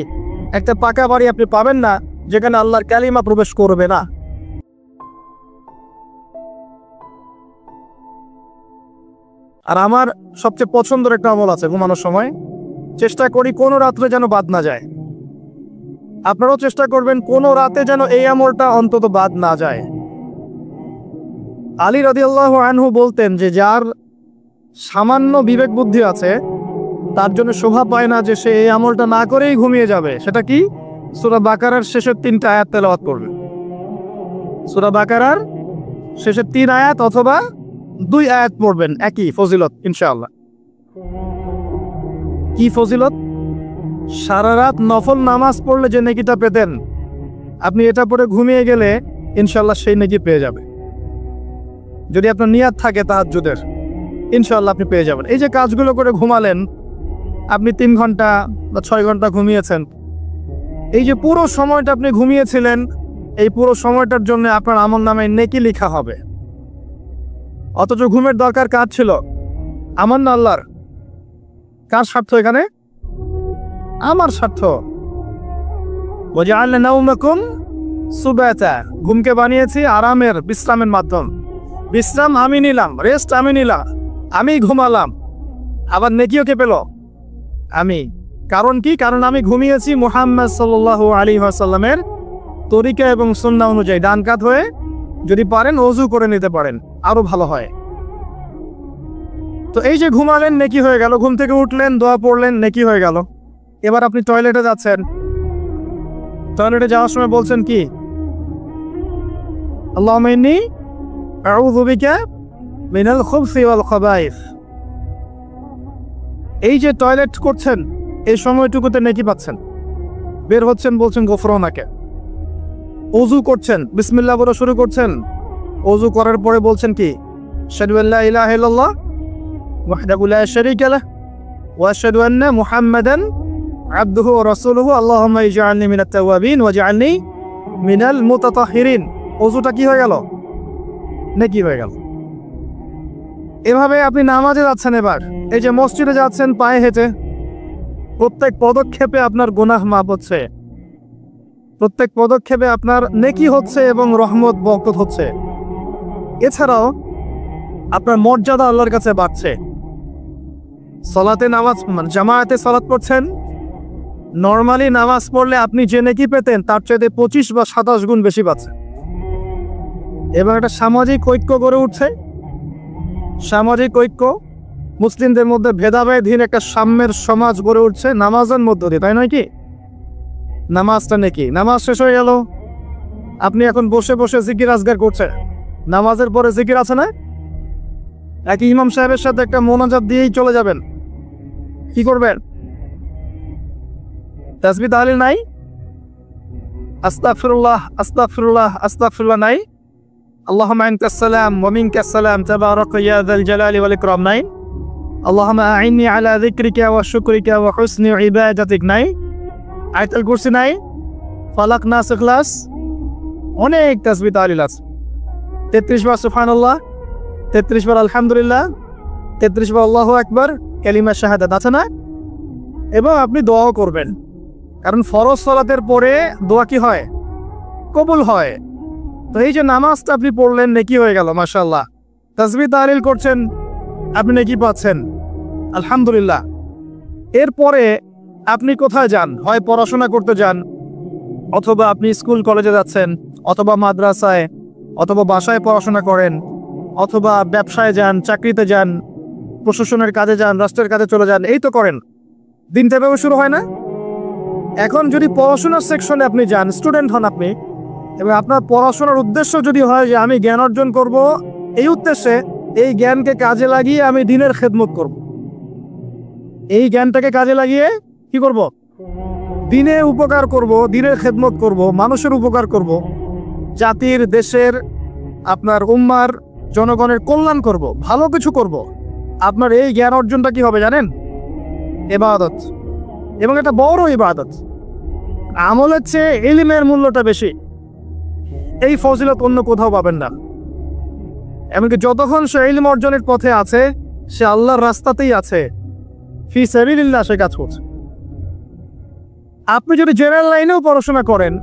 একটা পাকা বাড়ি আপনি পাবেন না যেখানে আল্লাহর কালিমা প্রবেশ করবে না। আর আমার সবচেয়ে পছন্দের একটা আমল আছে, ঘুমানোর সময় চেষ্টা করি কোনো রাত্রে যেন বাদ না যায়। আপনারাও চেষ্টা করবেন কোনো রাতে যেন এই আমলটা অন্তত বাদ না যায়। আলী রাদিয়াল্লাহু আনহু বলতেন যে যার সামান্য বিবেক বুদ্ধি আছে তার জন্য শোভা পায় না যে সে এই আমলটা না করেই ঘুমিয়ে যাবে। সেটা কি? সূরা বাকারার শেষের 3টা আয়াত তেলাওয়াত করবে। সূরা বাকারার শেষের 3 আয়াত অথবা 2 আয়াত পড়বেন, একই ফজিলত ইনশাআল্লাহ। কি ফজিলত? সারা রাত নফল নামাজ পড়লে যে নেকিটা পেতেন, আপনি এটা পড়ে ঘুমিয়ে গেলে ইনশাআল্লাহ সেই নেকি পেয়ে যাবে। যদি আপনার নিয়াত থাকে তাহাজ্জুদের, ইনশাআল্লাহ আপনি পেয়ে যাবেন। এই যে কাজগুলো করে ঘুমালেন, আপনি 3 ঘন্টা বা 6 ঘন্টা ঘুমিয়েছেন, এই যে পুরো সময়টা আপনি ঘুমিয়েছিলেন, এই পুরো সময়টার জন্য আপনার আমলনামায় নেকি লেখা হবে। অথচ ঘুমের দরকার কার ছিল? আমার না আল্লাহর? কার স্বার্থ এখানে? আমার স্বার্থ। ওয়াজআলনা নাওমাকুম সুবাতা, ঘুমকে বানিয়েছি আরামের, বিশ্রামের মাধ্যম। বিশ্রাম আমি নিলাম, রেস্ট আমি নিলাম, আমি ঘুমালাম, আবার নেকিও কে পেল? আমি। কারণ কি? কারণ আমি ঘুমিয়েছি মুহাম্মদ সাল্লাল্লাহু আলাইহি ওয়াসাল্লামের তরিকা এবং সুন্নাহ অনুযায়ী। ডান কাত হয়ে যদি পারেন ওযু করে নিতে পারেন, আরো ভালো হয়। তো এই যে ঘুমালেন, নেকি হয়ে গেল। ঘুম থেকে উঠলেন, দোয়া পড়লেন, নেকি হয়ে গেল। এবার আপনি টয়লেটে যাচ্ছেন, টয়লেটে যাওয়ার সময় বলছেন কি? আল্লাহুম্মা ইন্নী আউযু বিকা মিনাল খুবসি ওয়াল খাবাইস। এই যে টয়লেট করছেন, এই সময়টুকুতে নেকি পাচ্ছেন। বের হচ্ছেন, বলছেন গফরানাকে। ওযু করছেন, বিসমিল্লাহ বলে শুরু করছেন। ওযু করার পরে বলছেন কি? আশহাদু আল্লা ইলাহা ইল্লাল্লাহ ওয়াহদাহু লা শারীকা লাহু ওয়া আশহাদু আন্না মুহাম্মাদান আবদুহু ওয়া রাসূলুহু আল্লাহুম্মা ইজআলনি মিনাত তাওয়াবিন ওয়াজআলনি মিনাল মুতাতাহহিরিন। ওযুটা কি হয়ে গেল? নেকি হয়ে গেল। এভাবে আপনি নামাজে যাচ্ছেন। এবার এই যে মসজিদে যাচ্ছেন পায়ে হেঁটে, প্রত্যেক পদক্ষেপে আপনার গুনাহ মাফ হচ্ছে, প্রত্যেক পদক্ষেপে আপনার নেকি হচ্ছে এবং রহমত বরকত হচ্ছে। এছাড়াও আপনার মর্যাদা আল্লাহর কাছে বাড়ছে। সালাতে নামাজ, জামায়াতে সালাত পড়ছেন, নরমালি নামাজ পড়লে আপনি যে নেকি পেতেন তার চাইতে 25 বা 27 গুণ বেশি পাচ্ছেন। এবং একটা সামাজিক ঐক্য গড়ে উঠছে। সামাজিক ঐক্য, মুসলিমদের মধ্যে ভেদাভেদহীন একটা সাম্যের সমাজ গড়ে উঠছে নামাজের মধ্য দিয়ে, তাই নয় কি? নামাজটা নেকি। নামাজ শেষ হয়ে গেল, আপনি এখন বসে বসে জিকির আজগার করছেন। নামাজের পরে জিকির আছে না? একই ইমাম সাহেবের সাথে একটা মোনাজাত দিয়েই চলে যাবেন। কি করবেন? তাসবিহ তাহলিল নাই? আস্তাগফিরুল্লাহ আস্তাগফিরুল্লাহ আস্তাগফিরুল্লাহ নাই? আল্লাহুম্মা আনতাস সালাম ওয়া মিনকাস সালাম তাবারাকা ইয়া যাল জালালি ওয়াল ইকরাম নাই? আল্লাহুম্মা আইন্নি আলা যিকরিকা ওয়া শুকরিকা ওয়া হুসনি ইবাদাতিক নাই? আয়াতুল কুরসি নাই? ফালাক নাস ইখলাস? অনেক তাসবিহ তাহলিল আছে। 33 বার সুবহানাল্লাহ, 33 বার আলহামদুলিল্লাহ, 33 বার আল্লাহু আকবার, কালিমা শাহাদাত আছে না? এবং আপনি দোয়াও করবেন, কারণ ফরজ সালাতের পরে দোয়া কি হয়? কবুল হয়। তো এই যে নামাজটা আপনি পড়লেন, নেকি হয়ে গেল মাশাআল্লাহ। তাসবিহ তাহলিল করছেন, আপনি নেকি পাচ্ছেন, আলহামদুলিল্লাহ। এরপরে আপনি কোথায় যান? হয় পড়াশোনা করতে যান, অথবা আপনি স্কুল কলেজে যাচ্ছেন, অথবা মাদ্রাসায়, অথবা বাসায় পড়াশোনা করেন, অথবা ব্যবসায় যান, চাকরিতে যান, প্রশাসনের কাজে যান, রাষ্ট্রের কাজে চলে যান, এই তো করেন, দিনটা এভাবে শুরু হয় না? এখন যদি পড়াশোনার সেকশনে আপনি যান, স্টুডেন্ট হন আপনি, এবং আপনার পড়াশোনার উদ্দেশ্য যদি হয় যে আমি জ্ঞান অর্জন করব, এই উদ্দেশ্যে এই জ্ঞানকে কাজে লাগিয়ে আমি দিনের খেদমত করব, এই জ্ঞানটাকে কাজে লাগিয়ে কি করব? দিনে উপকার করব, দিনের খেদমত করব, মানুষের উপকার করব, জাতির, দেশের, আপনার উম্মার, জনগণের কল্যাণ করব, ভালো কিছু করব। আপনার এই জ্ঞান অর্জনটা কি হবে জানেন? ইবাদত, এবং এটা বড় ইবাদত। আমলের চেয়ে ইলমের মূল্যটা বেশি। এই ফজিলত অন্য কোথাও পাবেন না। এমনকি যতক্ষণ সে ইলম অর্জনের পথে আছে, সে আল্লাহর রাস্তাতেই আছে, ফি সাবিলিল্লাহ সে কাজ করছে। আপনি যদি জেনারেল লাইনেও পড়াশোনা করেন,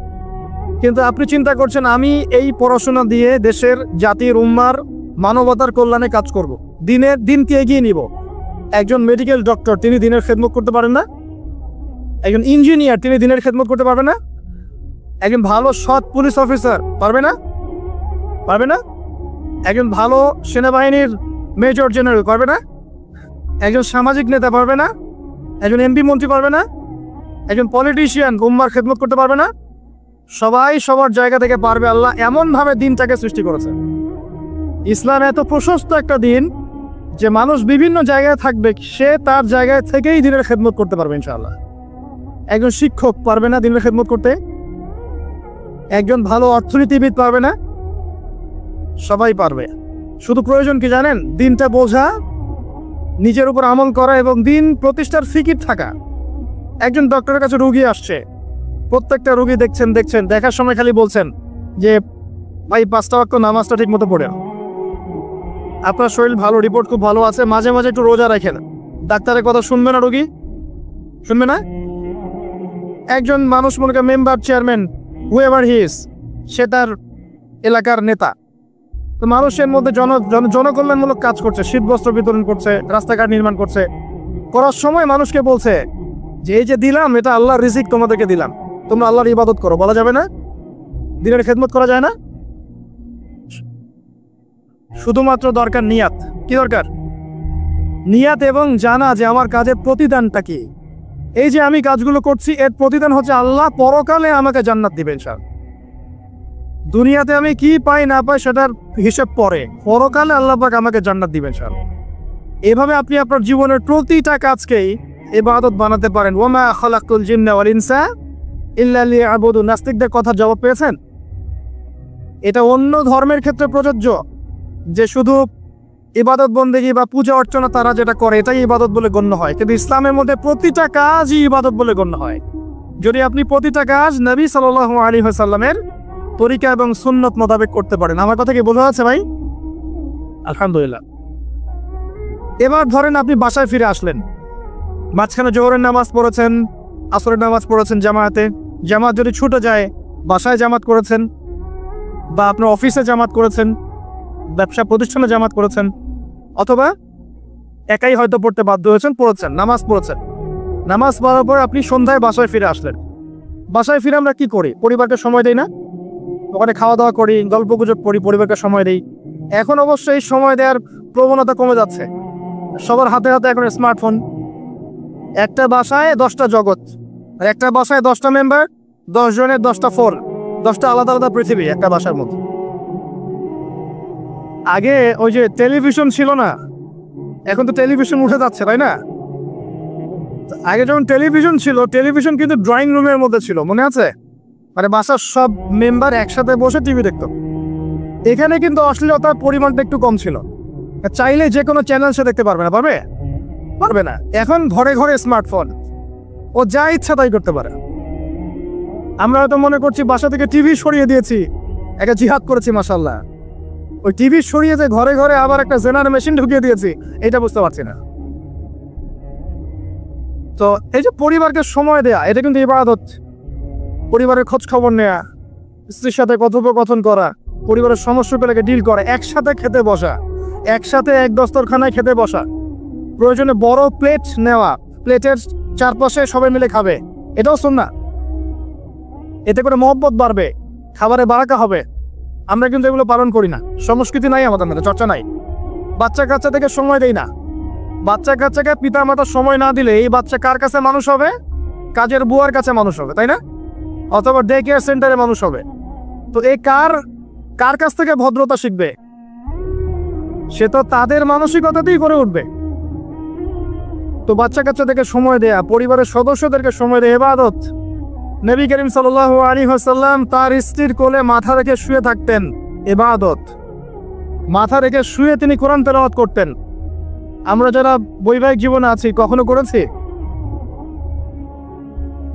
কিন্তু আপনি চিন্তা করছেন আমি এই পড়াশোনা দিয়ে দেশের, জাতির, উম্মার, মানবতার কল্যাণে কাজ করব, দিনকে এগিয়ে নিব। একজন মেডিকেল ডক্টর তিনি দিনের খেদমত করতে পারেন না? একজন ইঞ্জিনিয়ার তিনি দিনের খেদমত করতে পারবে না? একজন ভালো সৎ পুলিশ অফিসার পারবে না? পারবে না? একজন ভালো সেনাবাহিনীর মেজর জেনারেল পারবে না? একজন সামাজিক নেতা পারবে না? একজন এমপি মন্ত্রী পারবে না? একজন পলিটিশিয়ান উম্মার খেদমত করতে পারবে না? সবাই সবার জায়গা থেকে পারবে। আল্লাহ এমনভাবে দিনটাকে সৃষ্টি করেছে। ইসলাম এত প্রশস্ত একটা দিন যে মানুষ বিভিন্ন জায়গায় থাকবে, সে তার জায়গায় থেকেই দিনের খেদমত করতে পারবে ইনশাআল্লাহ। একজন শিক্ষক পারবে না দিনের খেদমত করতে? একজন ভালো অর্থনীতিবিদ পারবে না? সবাই পারবে। শুধু প্রয়োজন কি জানেন? দিনটা বোঝা, নিজের উপর আমল করা এবং দিন প্রতিষ্ঠার ফিকির থাকা। একজন ডক্টরের কাছে রোগী আসছে, প্রত্যেকটা রোগী দেখছেন, দেখার সময় খালি বলছেন যে ভাই 5 ওয়াক্ত নামাজটা ঠিক মতো পড়ে, আপনার শরীর ভালো, রিপোর্ট খুব ভালো আছে, মাঝে মাঝে একটু রোজা রাখেন। ডাক্তারের কথা শুনবে না রোগী? শুনবে না? একজন মানুষ মনে করেন member, chairman, whoever he is, সে তার এলাকার নেতা, তো মানুষের মধ্যে জনকল্যাণমূলক কাজ করছে, শীতবস্ত্র বিতরণ করছে, রাস্তাঘাট নির্মাণ করছে, করার সময় মানুষকে বলছে যে এই যে দিলাম এটা আল্লাহর রিজিক, তোমাদেরকে দিলাম, তোমরা আল্লাহর ইবাদত করো। বলা যাবে না? দিনের খেদমত করা যায় না? শুধুমাত্র দরকার নিয়াত। কি দরকার? নিয়াত এবং জানা যে আমার কাজের প্রতিদানটা কি। এই যে আমি কাজগুলো করছি এর প্রতিদান হচ্ছে আল্লাহ পরকালে আমাকে জান্নাত দিবেন। দুনিয়াতে আমি কি পাই না পাই সেটার হিসেব পরে, পরকালে আল্লাহ পাক আমাকে জান্নাত দিবেন। এভাবে আপনি আপনার জীবনের প্রতিটা কাজকেই ইবাদত বানাতে পারেন। ওয়ামা খালাকতুল জিন্না ওয়াল ইনসা ইল্লা লিয়াবুদুন। নাস্তিকদের কথা জবাব পেয়েছেন? এটা অন্য ধর্মের ক্ষেত্রে প্রযোজ্য যে শুধু ইবাদত বন্দেগী বা পূজা অর্চনা তারা যেটা করে এটাই ইবাদত বলে গণ্য হয়, কিন্তু ইসলামের মধ্যে প্রতিটা কাজই ইবাদত বলে গণ্য হয় যদি আপনি প্রতিটা কাজ নবী সাল্লাল্লাহু আলাইহি ওয়াসাল্লামের তরিকা এবং সুন্নত মোতাবেক করতে পারেন। আমার কথা কি বোঝা যাচ্ছে ভাই? আলহামদুলিল্লাহ। এবার ধরেন আপনি বাসায় ফিরে আসলেন, মাঝখানে জোহরের নামাজ পড়েছেন, আসরের নামাজ পড়েছেন জামাতে, জামাত যদি ছুটে যায় বাসায় জামাত করেছেন, বা আপনার অফিসে জামাত করেছেন, ব্যবসা প্রতিষ্ঠানে জামাত করেছেন, অথবা একাই হয়তো পড়তে বাধ্য হয়েছেন, পড়েছেন, নামাজ পড়েছেন। নামাজ পড়ার পর আপনি সন্ধ্যায় বাসায় ফিরে আসলেন। বাসায় ফিরে আমরা কি করি? পরিবারকে সময় দেই না? ওখানে খাওয়া দাওয়া করি, গল্প গুজব করি, পরিবারকে সময় দেই। এখন অবশ্যই সময় দেওয়ার প্রবণতা কমে যাচ্ছে, সবার হাতে হাতে এখন স্মার্টফোন। একটা বাসায় 10টা জগৎ, আর একটা বাসায় 10টা মেম্বার, 10 জনের 10টা ফোন, 10টা আলাদা আলাদা পৃথিবী একটা বাসার মধ্যে। আগে ওই যে টেলিভিশন ছিল না, এখন তো টেলিভিশন উঠে যাচ্ছে, তাই না? আগে যখন টেলিভিশন ছিল, টেলিভিশন কিন্তু ড্রয়িং রুমের মধ্যে ছিল, মনে আছে? মানে বাসার সব মেম্বার একসাথে বসে টিভি দেখতো। এখানে কিন্তু অশ্লীলতার পরিমাণটা একটু কম ছিল, চাইলে যে কোনো চ্যানেল সে দেখতে পারবে না। পারবে না। এখন ঘরে ঘরে স্মার্টফোন, ও যা ইচ্ছা তাই করতে পারে। আমরা হয়তো মনে করছি বাসা থেকে টিভি সরিয়ে দিয়েছি, একটা জিহাদ করেছি, মাশাআল্লাহ। ওই টিভি সরিয়ে যে ঘরে ঘরে আবার একটা জেনার মেশিন ঢুকিয়ে দিয়েছি, এটা বুঝতে পারছি না। তো এই যে পরিবারকে সময় দেয়া, এটা কিন্তু ইবাদত। পরিবারের খোঁজ খবর নেয়া, স্ত্রীর সাথে কথোপকথন করা, পরিবারের সমস্যাগুলোকে ডিল করা, একসাথে খেতে বসা, একসাথে এক দস্তরখানায় খেতে বসা, প্রয়োজনে বড় প্লেট নেওয়া, প্লেটের চারপাশে সবাই মিলে খাবে, এটাও সুন্নাহ। এতে করে মহব্বত বাড়বে, খাবারে বারাকা হবে। আমরা কিন্তু এগুলো পালন করি না, সংস্কৃতি নাই আমাদের মধ্যে, চর্চা নাই। বাচ্চা কাচ্চা থেকে সময় দেই না, বাচ্চা কাচ্চাকে পিতা মাতা সময় না দিলে এই বাচ্চা কার কাছে মানুষ হবে? কাজের বুয়ার কাছে মানুষ হবে, তাই না? অথবা ডে কেয়ার সেন্টারে মানুষ হবে। তো এই কার কাছ থেকে ভদ্রতা শিখবে? সে তো তাদের মানসিকতাতেই করে উঠবে। তো বাচ্চা কাচ্চাদেরকে সময় দেয়া, পরিবারের সদস্যদেরকে সময় দেয়া ইবাদত। নবী করিম সাল্লাল্লাহু আলাইহি ওয়াসাল্লাম তার স্ত্রীর কোলে মাথা রেখে শুয়ে থাকতেন, ইবাদত। মাথা রেখে শুয়ে তিনি কোরআন তেলাওয়াত করতেন। আমরা যারা বৈবাহিক জীবনে আছি কখনো করেছি?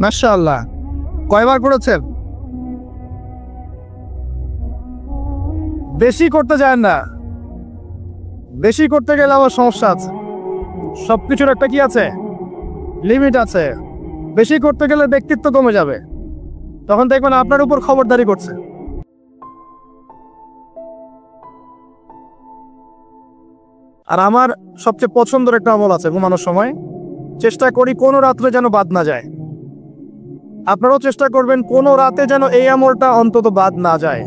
মাশাআল্লাহ, কয়বার করেছেন? বেশি করতে যায় না, বেশি করতে গেলে আবার সমস্যা আছে। সবকিছুর একটা কি আছে? লিমিট আছে। বেশি করতে গেলে ব্যক্তিত্ব কমে যাবে, তখন দেখবেন আপনার উপর খবরদারি করছে। আর আমার সবচেয়ে পছন্দের একটা আমল আছে ঘুমানোর সময়, চেষ্টা করি কোনো রাত্রে যেন বাদ না যায়। আপনারাও চেষ্টা করবেন কোনো রাতে যেন এই আমলটা অন্তত বাদ না যায়।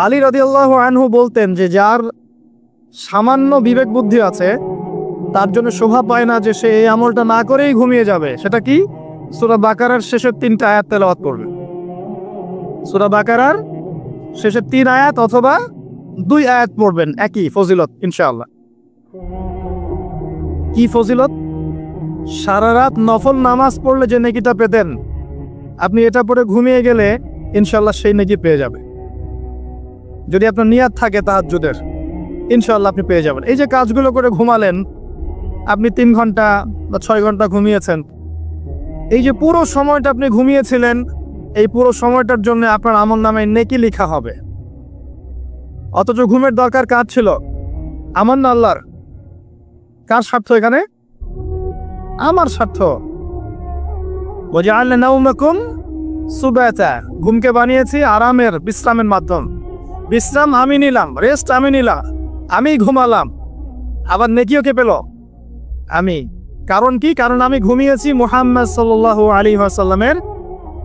আলী রাদিয়াল্লাহু আনহু বলতেন যে যার সামান্য বিবেক বুদ্ধি আছে তার জন্য শোভা পায় না যে সে এই আমলটা না করেই ঘুমিয়ে যাবে। সেটা কি? সূরা বাকারার শেষের 3টা আয়াত তেলাওয়াত করবে। সূরা বাকারার শেষের 3 আয়াত অথবা 2 আয়াত পড়বেন, একই ফজিলত ইনশাআল্লাহ। কি ফজিলত? সারা রাত নফল নামাজ পড়লে যে নেকিটা পেতেন, আপনি এটা পড়ে ঘুমিয়ে গেলে ইনশাআল্লাহ সেই নেকি পেয়ে যাবে। যদি আপনার নিয়াত থাকে তাহাজ্জুদের, ইনশাআল্লাহ আপনি পেয়ে যাবেন। এই যে কাজগুলো করে ঘুমালেন, আপনি 3 ঘন্টা বা 6 ঘন্টা ঘুমিয়েছেন, এই যে পুরো সময়টা আপনি ঘুমিয়েছিলেন, এই পুরো সময়টার জন্য আপনার আমলনামায় নেকি লেখা হবে। অথচ ঘুমের দরকার কার ছিল? আমার না আল্লাহর? কার স্বার্থ এখানে? আমার স্বার্থ। ওয়াজআলনা নাওমাকুম সুবাতা, ঘুমকে বানিয়েছি আরামের, বিশ্রামের মাধ্যম। বিশ্রাম আমি নিলাম, রেস্ট আমি নিলাম, আমি ঘুমালাম, আবার নেকিও কে পেল? আমি। কারণ কি? কারণ আমি ঘুমিয়েছি মুহাম্মদ সাল্লাল্লাহু আলাইহি ওয়াসাল্লামের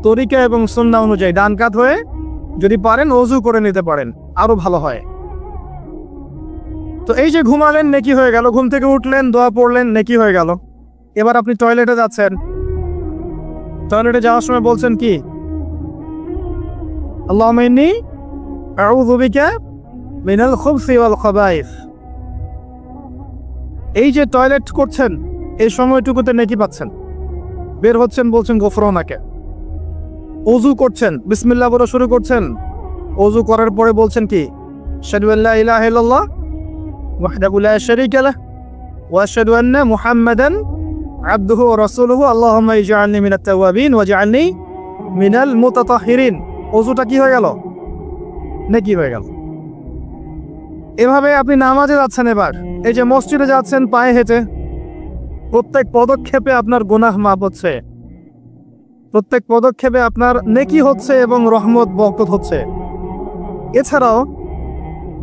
তরিকা এবং সুন্নাহ অনুযায়ী। ডান কাত হয়ে যদি পারেন ওযু করে নিতে পারেন, আরো ভালো হয়। তো এই যে ঘুমালেন, নেকি হয়ে গেল। ঘুম থেকে উঠলেন, দোয়া পড়লেন, নেকি হয়ে গেল। এবার আপনি টয়লেটে যাচ্ছেন, টয়লেটে যাওয়ার সময় বলছেন কি? আল্লাহুম্মা ইন্নী আউযু বিকা মিনাল খুবসি ওয়াল খাবাইস। এই যে টয়লেট করছেন, এই সময়টুকুতে নেকি পাচ্ছেন। বের হচ্ছেন, বলছেন গফরানাকে। ওযু করছেন, বিসমিল্লাহ বলে শুরু করছেন। ওযু করার পরে বলছেন কি? আশহাদু আল্লা ইলাহা ইল্লাল্লাহ ওয়াহদাহু লা শারীকা লাহু ওয়া আশহাদু আন্না মুহাম্মাদান আবদুহু ওয়া রাসূলুহু আল্লাহুম্মা ইজআলনি মিনাত তাওয়াবিন ওয়াজআলনি মিনাল মুতাতাহহিরিন। ওযুটা কি হয়ে গেল? নেকি হয়ে গেল। এভাবে আপনি নামাজে যাচ্ছেন। এবার এই যে মসজিদে যাচ্ছেন পায়ে হেঁটে, প্রত্যেক পদক্ষেপে আপনার গুনাহ মাফ হচ্ছে, প্রত্যেক পদক্ষেপে আপনার নেকি হচ্ছে এবং রহমত বরকত হচ্ছে। এছাড়াও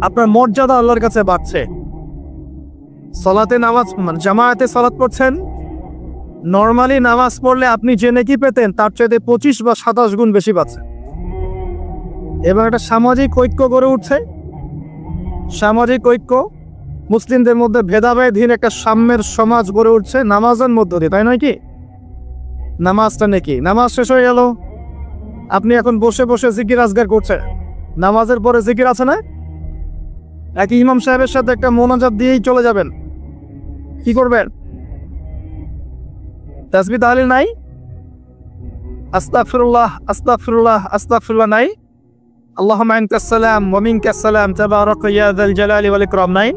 আপনার মর্যাদা আল্লাহর কাছে বাড়ছে। সালাতে নামাজ, জামায়াতে সালাত পড়ছেন, নরমালি নামাজ পড়লে আপনি যে নেকি পেতেন তার চাইতে 25 বা 27 গুণ বেশি পাচ্ছেন। এবং একটা সামাজিক ঐক্য গড়ে উঠছে। সামাজিক ঐক্য, মুসলিমদের মধ্যে ভেদাভেদহীন একটা সাম্যের সমাজ গড়ে উঠছে নামাজের মধ্য দিয়ে, তাই নয় কি? নামাজটা নেকি। নামাজ শেষ হয়ে গেল, আপনি এখন বসে বসে জিকির আজগার করছেন। নামাজের পরে জিকির আছে না? একই ইমাম সাহেবের সাথে একটা মোনাজাত দিয়েই চলে যাবেন। কি করবেন? তাসবিহ তাহলিল নাই? আস্তাগফিরুল্লাহ আস্তাগফিরুল্লাহ আস্তাগফিরুল্লাহ নাই? আল্লাহুম্মা আনতাস সালাম ওয়া মিনকাস সালাম তাবারাকা ইয়া যাল জালালি ওয়াল ইকরাম নাই?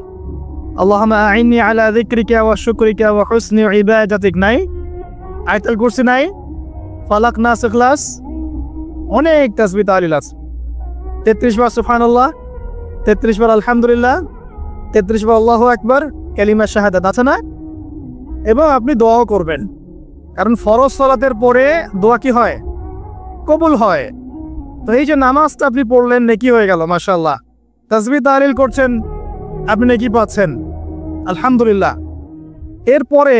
আল্লাহুম্মা আইন্নি আলা যিকরিকা ওয়া শুকরিকা ওয়া হুসনি ইবাদাতিক নাই? আয়াতুল কুরসি নাই? ফালাক নাস ইখলাস? অনেক তাসবিহ তাহলিল আছে। 33 বার সুবহানাল্লাহ, 33 বার আলহামদুলিল্লাহ, 33 বার আল্লাহু আকবার, কালিমা শাহাদাত আছে না? এবং আপনি দোয়াও করবেন, কারণ ফরজ সালাতের পরে দোয়া কি হয়? কবুল হয়। তো এই যে নামাজটা আপনি পড়লেন, নেকি হয়ে গেল মাশাআল্লাহ। তাসবিহ তাহলিল করছেন, আপনি নেকি পাচ্ছেন, আলহামদুলিল্লাহ। এরপরে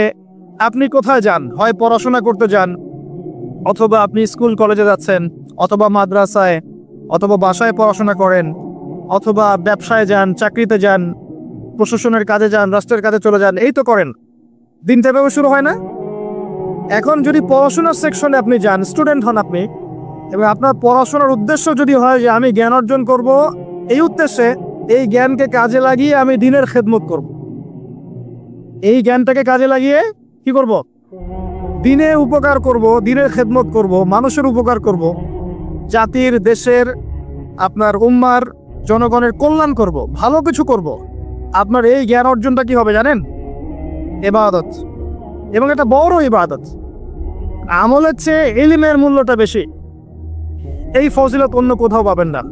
আপনি কোথায় যান? হয় পড়াশোনা করতে যান, অথবা আপনি স্কুল কলেজে যাচ্ছেন, অথবা মাদ্রাসায়, অথবা বাসায় পড়াশোনা করেন, অথবা ব্যবসায় যান, চাকরিতে যান, প্রশাসনের কাজে যান, রাষ্ট্রের কাজে চলে যান, এই তো করেন, দিনটা এভাবে শুরু হয় না? এখন যদি পড়াশোনার সেকশনে আপনি যান, স্টুডেন্ট হন আপনি, এবং আপনার পড়াশোনার উদ্দেশ্য যদি হয় যে আমি জ্ঞান অর্জন করব, এই উদ্দেশ্যে এই জ্ঞানকে কাজে লাগিয়ে আমি দিনের খেদমত করব, এই জ্ঞানটাকে কাজে লাগিয়ে কি করব? দিনে উপকার করব, দিনের খেদমত করব, মানুষের উপকার করব, জাতির, দেশের, আপনার উম্মার, জনগণের কল্যাণ করব, ভালো কিছু করব। আপনার এই জ্ঞান অর্জনটা কি হবে জানেন? ইবাদত, এবং এটা বড় ইবাদত। আমলের চেয়ে ইলমের মূল্যটা বেশি। এই ফজিলত অন্য কোথাও পাবেন না।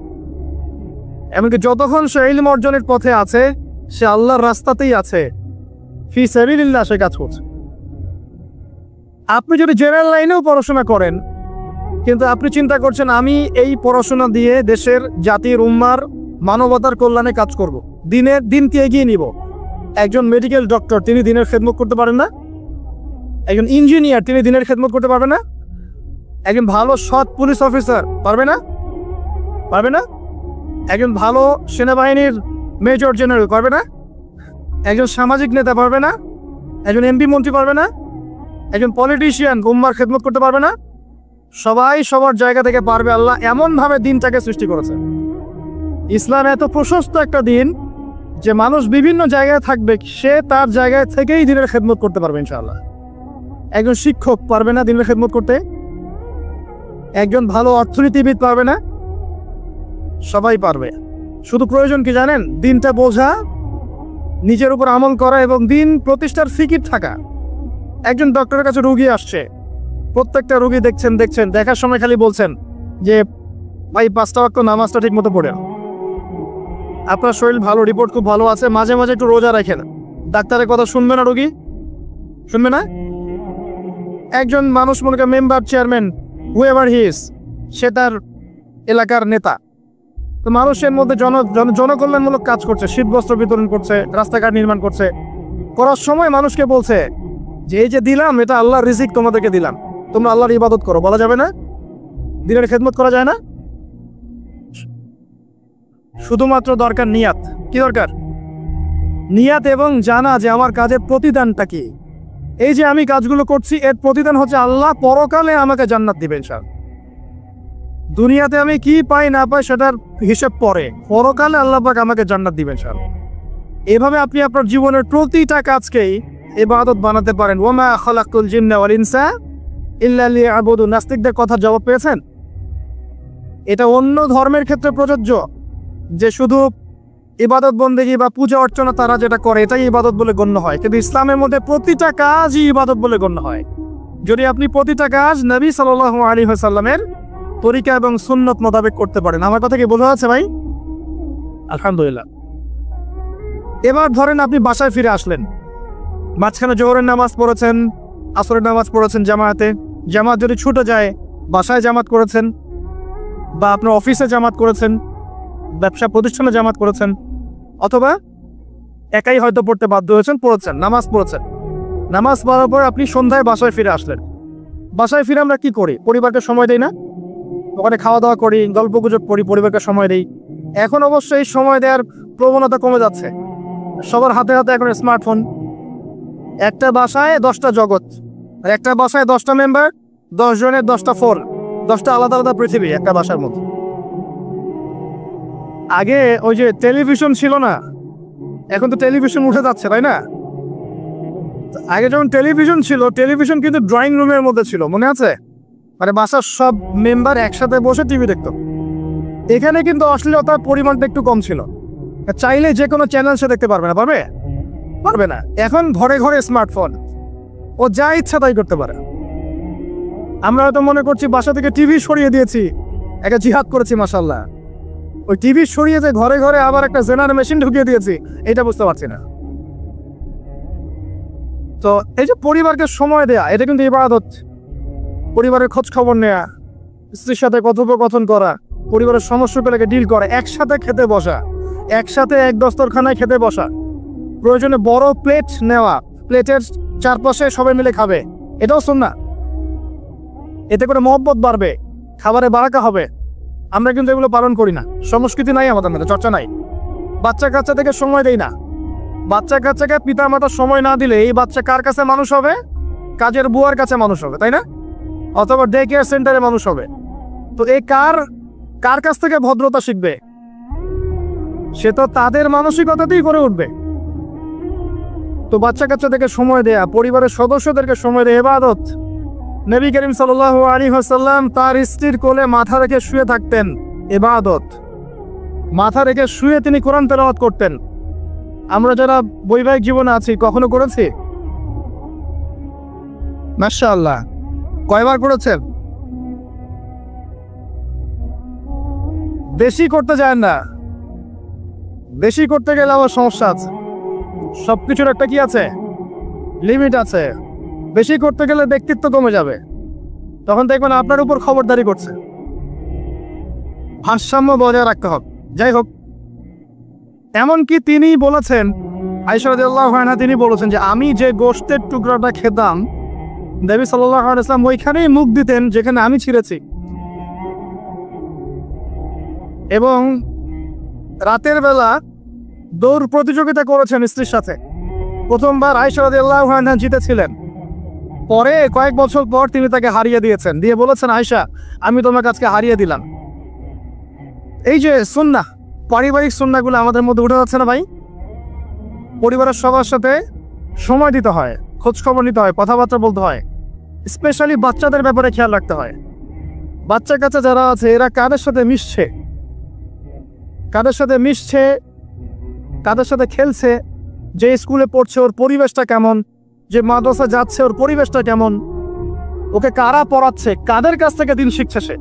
এমনকি যতক্ষণ সে ইলম অর্জনের পথে আছে, সে আল্লাহর রাস্তাতেই আছে, ফি সাবিলিল্লাহ সে কাজ করছে। আপনি যদি জেনারেল লাইনেও পড়াশোনা করেন, কিন্তু আপনি চিন্তা করছেন আমি এই পড়াশোনা দিয়ে দেশের, জাতির, উম্মার, মানবতার কল্যাণে কাজ করব, দিনকে এগিয়ে নিব। একজন মেডিকেল ডক্টর তিনি দিনের খেদমত করতে পারেন না? একজন ইঞ্জিনিয়ার তিনি দিনের খেদমত করতে পারবে না? একজন ভালো সৎ পুলিশ অফিসার পারবে না? পারবে না? একজন ভালো সেনাবাহিনীর মেজর জেনারেল পারবে না? একজন সামাজিক নেতা পারবে না? একজন এমপি মন্ত্রী পারবে না? একজন পলিটিশিয়ান উম্মার খেদমত করতে পারবে না? সবাই সবার জায়গা থেকে পারবে। আল্লাহ এমনভাবে দিনটাকে সৃষ্টি করেছে। ইসলাম এত প্রশস্ত একটা দিন যে মানুষ বিভিন্ন জায়গায় থাকবে, সে তার জায়গায় থেকেই দিনের খেদমত করতে পারবে ইনশাআল্লাহ। একজন শিক্ষক পারবে না দিনের খেদমত করতে? একজন ভালো অর্থনীতিবিদ পারবে না? সবাই পারবে। শুধু প্রয়োজন কি জানেন? দিনটা বোঝা, নিজের উপর আমল করা এবং দিন প্রতিষ্ঠার ফিকির থাকা। একজন ডক্টরের কাছে রোগী আসছে, প্রত্যেকটা রোগী দেখছেন, দেখার সময় খালি বলছেন যে ভাই 5টা ওয়াক্ত নামাজটা ঠিক মতো পড়ে, আপনার শরীর ভালো, রিপোর্ট খুব ভালো আছে, মাঝে মাঝে একটু রোজা রাখেন। ডাক্তারের কথা শুনবে না রোগী? শুনবে না? একজন মানুষ মনে করেন member, chairman, whoever he is, সে তার এলাকার নেতা, তো মানুষের মধ্যে জনকল্যাণমূলক কাজ করছে, শীতবস্ত্র বিতরণ করছে, রাস্তাঘাট নির্মাণ করছে, করার সময় মানুষকে বলছে যে এই যে দিলাম এটা আল্লাহর রিজিক, তোমাদেরকে দিলাম, তোমরা আল্লাহর ইবাদত করো। বলা যাবে না? দিনের খেদমত করা যায় না? শুধুমাত্র দরকার নিয়াত। কি দরকার? নিয়াত এবং জানা যে আমার কাজের প্রতিদানটা কি। এই যে আমি কাজগুলো করছি এর প্রতিদান হচ্ছে আল্লাহ পরকালে আমাকে জান্নাত দিবেন। দুনিয়াতে আমি কি পাই না পাই সেটার হিসেব পরে, পরকালে আল্লাহ পাক আমাকে জান্নাত দিবেন। এভাবে আপনি আপনার জীবনের প্রতিটা কাজকেই ইবাদত বানাতে পারেন। ওয়ামা খালাকুল জিন্না ওয়াল ইনসা ইল্লা লিয়াবুদুন। নাস্তিকদের কথা জবাব পেয়েছেন? এটা অন্য ধর্মের ক্ষেত্রে প্রযোজ্য যে শুধু ইবাদত বন্দেগী বা পূজা অর্চনা তারা যেটা করে এটাই ইবাদত বলে গণ্য হয়, কিন্তু ইসলামের মধ্যে প্রতিটা কাজই ইবাদত বলে গণ্য হয় যদি আপনি প্রতিটা কাজ নবী সাল্লাল্লাহু আলাইহি ওয়াসাল্লামের তরিকা এবং সুন্নত মোতাবেক করতে পারেন। আমার কথা কি বোঝা যাচ্ছে ভাই? আলহামদুলিল্লাহ। এবার ধরেন আপনি বাসায় ফিরে আসলেন, মাঝখানে জোহরের নামাজ পড়েছেন, আসরের নামাজ পড়েছেন জামাতে, জামাত যদি ছুটে যায় বাসায় জামাত করেছেন, বা আপনার অফিসে জামাত করেছেন, ব্যবসা প্রতিষ্ঠানে জামাত করেছেন, অথবা একাই হয়তো পড়তে বাধ্য হয়েছেন, পড়েছেন, নামাজ পড়েছেন। নামাজ পড়ার পর আপনি সন্ধ্যায় বাসায় ফিরে আসলেন। বাসায় ফিরে আমরা কি করি? পরিবারকে সময় দেই না? ওখানে খাওয়া দাওয়া করি, গল্প গুজব করি, পরিবারকে সময় দেই। এখন অবশ্যই সময় দেওয়ার প্রবণতা কমে যাচ্ছে, সবার হাতে হাতে এখন স্মার্টফোন। একটা বাসায় 10টা জগৎ, আর একটা বাসায় 10টা মেম্বার, 10 জনের 10টা ফোন, 10টা আলাদা আলাদা পৃথিবী একটা বাসার মধ্যে। আগে ওই যে টেলিভিশন ছিল না, এখন তো টেলিভিশন উঠে যাচ্ছে, তাই না? আগে যখন টেলিভিশন ছিল, টেলিভিশন কিন্তু ড্রয়িং রুমের মধ্যে ছিল, মনে আছে? মানে বাসার সব মেম্বার একসাথে বসে টিভি দেখতো। এখানে কিন্তু অশ্লীলতার পরিমাণটা একটু কম ছিল, চাইলে যে কোনো চ্যানেল সে দেখতে পারবে না। পারবে না। এখন ঘরে ঘরে স্মার্টফোন, ও যা ইচ্ছা তাই করতে পারে। আমরা হয়তো মনে করছি বাসা থেকে টিভি সরিয়ে দিয়েছি, একটা জিহাদ করেছি, মাশাআল্লাহ। ওই টিভি সরিয়ে যে ঘরে ঘরে আবার একটা জেনার মেশিন ঢুকিয়ে দিয়েছি, এটা বুঝতে পারছি না। তো এই যে পরিবারকে সময় দেয়া, এটা কিন্তু ইবাদত। পরিবারের খোঁজ খবর নেয়া, স্ত্রীর সাথে কথোপকথন করা, পরিবারের সমস্যাগুলোকে ডিল করা, একসাথে খেতে বসা, একসাথে এক দস্তরখানায় খেতে বসা, প্রয়োজনে বড় প্লেট নেওয়া, প্লেটের চারপাশে সবাই মিলে খাবে, এটাও সুন্নাহ। এতে করে মহব্বত বাড়বে, খাবারে বারাকা হবে। আমরা কিন্তু এগুলো পালন করি না, সংস্কৃতি নাই আমাদের মধ্যে, চর্চা নাই। বাচ্চা কাচ্চা থেকে সময় দেই না, বাচ্চা কাচ্চাকে পিতা মাতা সময় না দিলে এই বাচ্চা কার কাছে মানুষ হবে? কাজের বুয়ার কাছে মানুষ হবে, তাই না? অথবা ডে কেয়ার সেন্টারে মানুষ হবে। তো এই কার কাছ থেকে ভদ্রতা শিখবে? সে তো তাদের মানসিকতাতেই করে উঠবে। তো বাচ্চা কাচ্চাদেরকে সময় দেয়া, পরিবারের সদস্যদেরকে সময় দেয়া ইবাদত। নবী করিম সাল্লাল্লাহু আলাইহি ওয়াসাল্লাম তার স্ত্রীর কোলে মাথা রেখে শুয়ে থাকতেন, ইবাদত। মাথা রেখে শুয়ে তিনি কোরআন তেলাওয়াত করতেন। আমরা যারা বৈবাহিক জীবনে আছি কখনো করেছি? মাশাআল্লাহ, কয়বার করেছেন? বেশি করতে যায় না, বেশি করতে গেলে আবার সমস্যা আছে। সবকিছুর একটা কি আছে? লিমিট আছে। বেশি করতে গেলে ব্যক্তিত্ব কমে যাবে, তখন দেখবেন আপনার উপর খবরদারি করছে। ভারসাম্য বজায় রাখতে হবে। যাই হোক, এমনকি তিনি বলেছেন, আয়েশা রাদিয়াল্লাহু আনহা তিনি বলেছেন যে আমি যে গোশতের টুকরাটা খেতাম, নবী সাল্লাল্লাহু আলাইহি ওয়াসাল্লাম ওইখানেই মুখ দিতেন যেখানে আমি ছিঁড়েছি। এবং রাতের বেলা দৌড় প্রতিযোগিতা করেছেন স্ত্রীর সাথে। প্রথমবার আয়েশা রাদিয়াল্লাহু আনহা জিতেছিলেন, পরে কয়েক বছর পর তিনি তাকে হারিয়ে দিয়েছেন, দিয়ে বলেছেন, আয়েশা আমি তোমাকে আজকে হারিয়ে দিলাম। এই যে সুন্নাহ, পারিবারিক সুন্নাহগুলো আমাদের মধ্যে উঠে যাচ্ছে না ভাই? পরিবারের সবার সাথে সময় দিতে হয়, খোঁজ খবর নিতে হয়, কথাবার্তা বলতে হয়। স্পেশালি বাচ্চাদের ব্যাপারে খেয়াল রাখতে হয়। বাচ্চা কাচ্চা যারা আছে এরা কাদের সাথে মিশছে, কাদের সাথে মিশছে, কাদের সাথে খেলছে, যে স্কুলে পড়ছে ওর পরিবেশটা কেমন, যে মাদ্রাসা যাচ্ছে ওর পরিবেশটা কেমন, ওকে কারা পড়াচ্ছে, কাদের কাছ থেকে দিন শিখছে, সে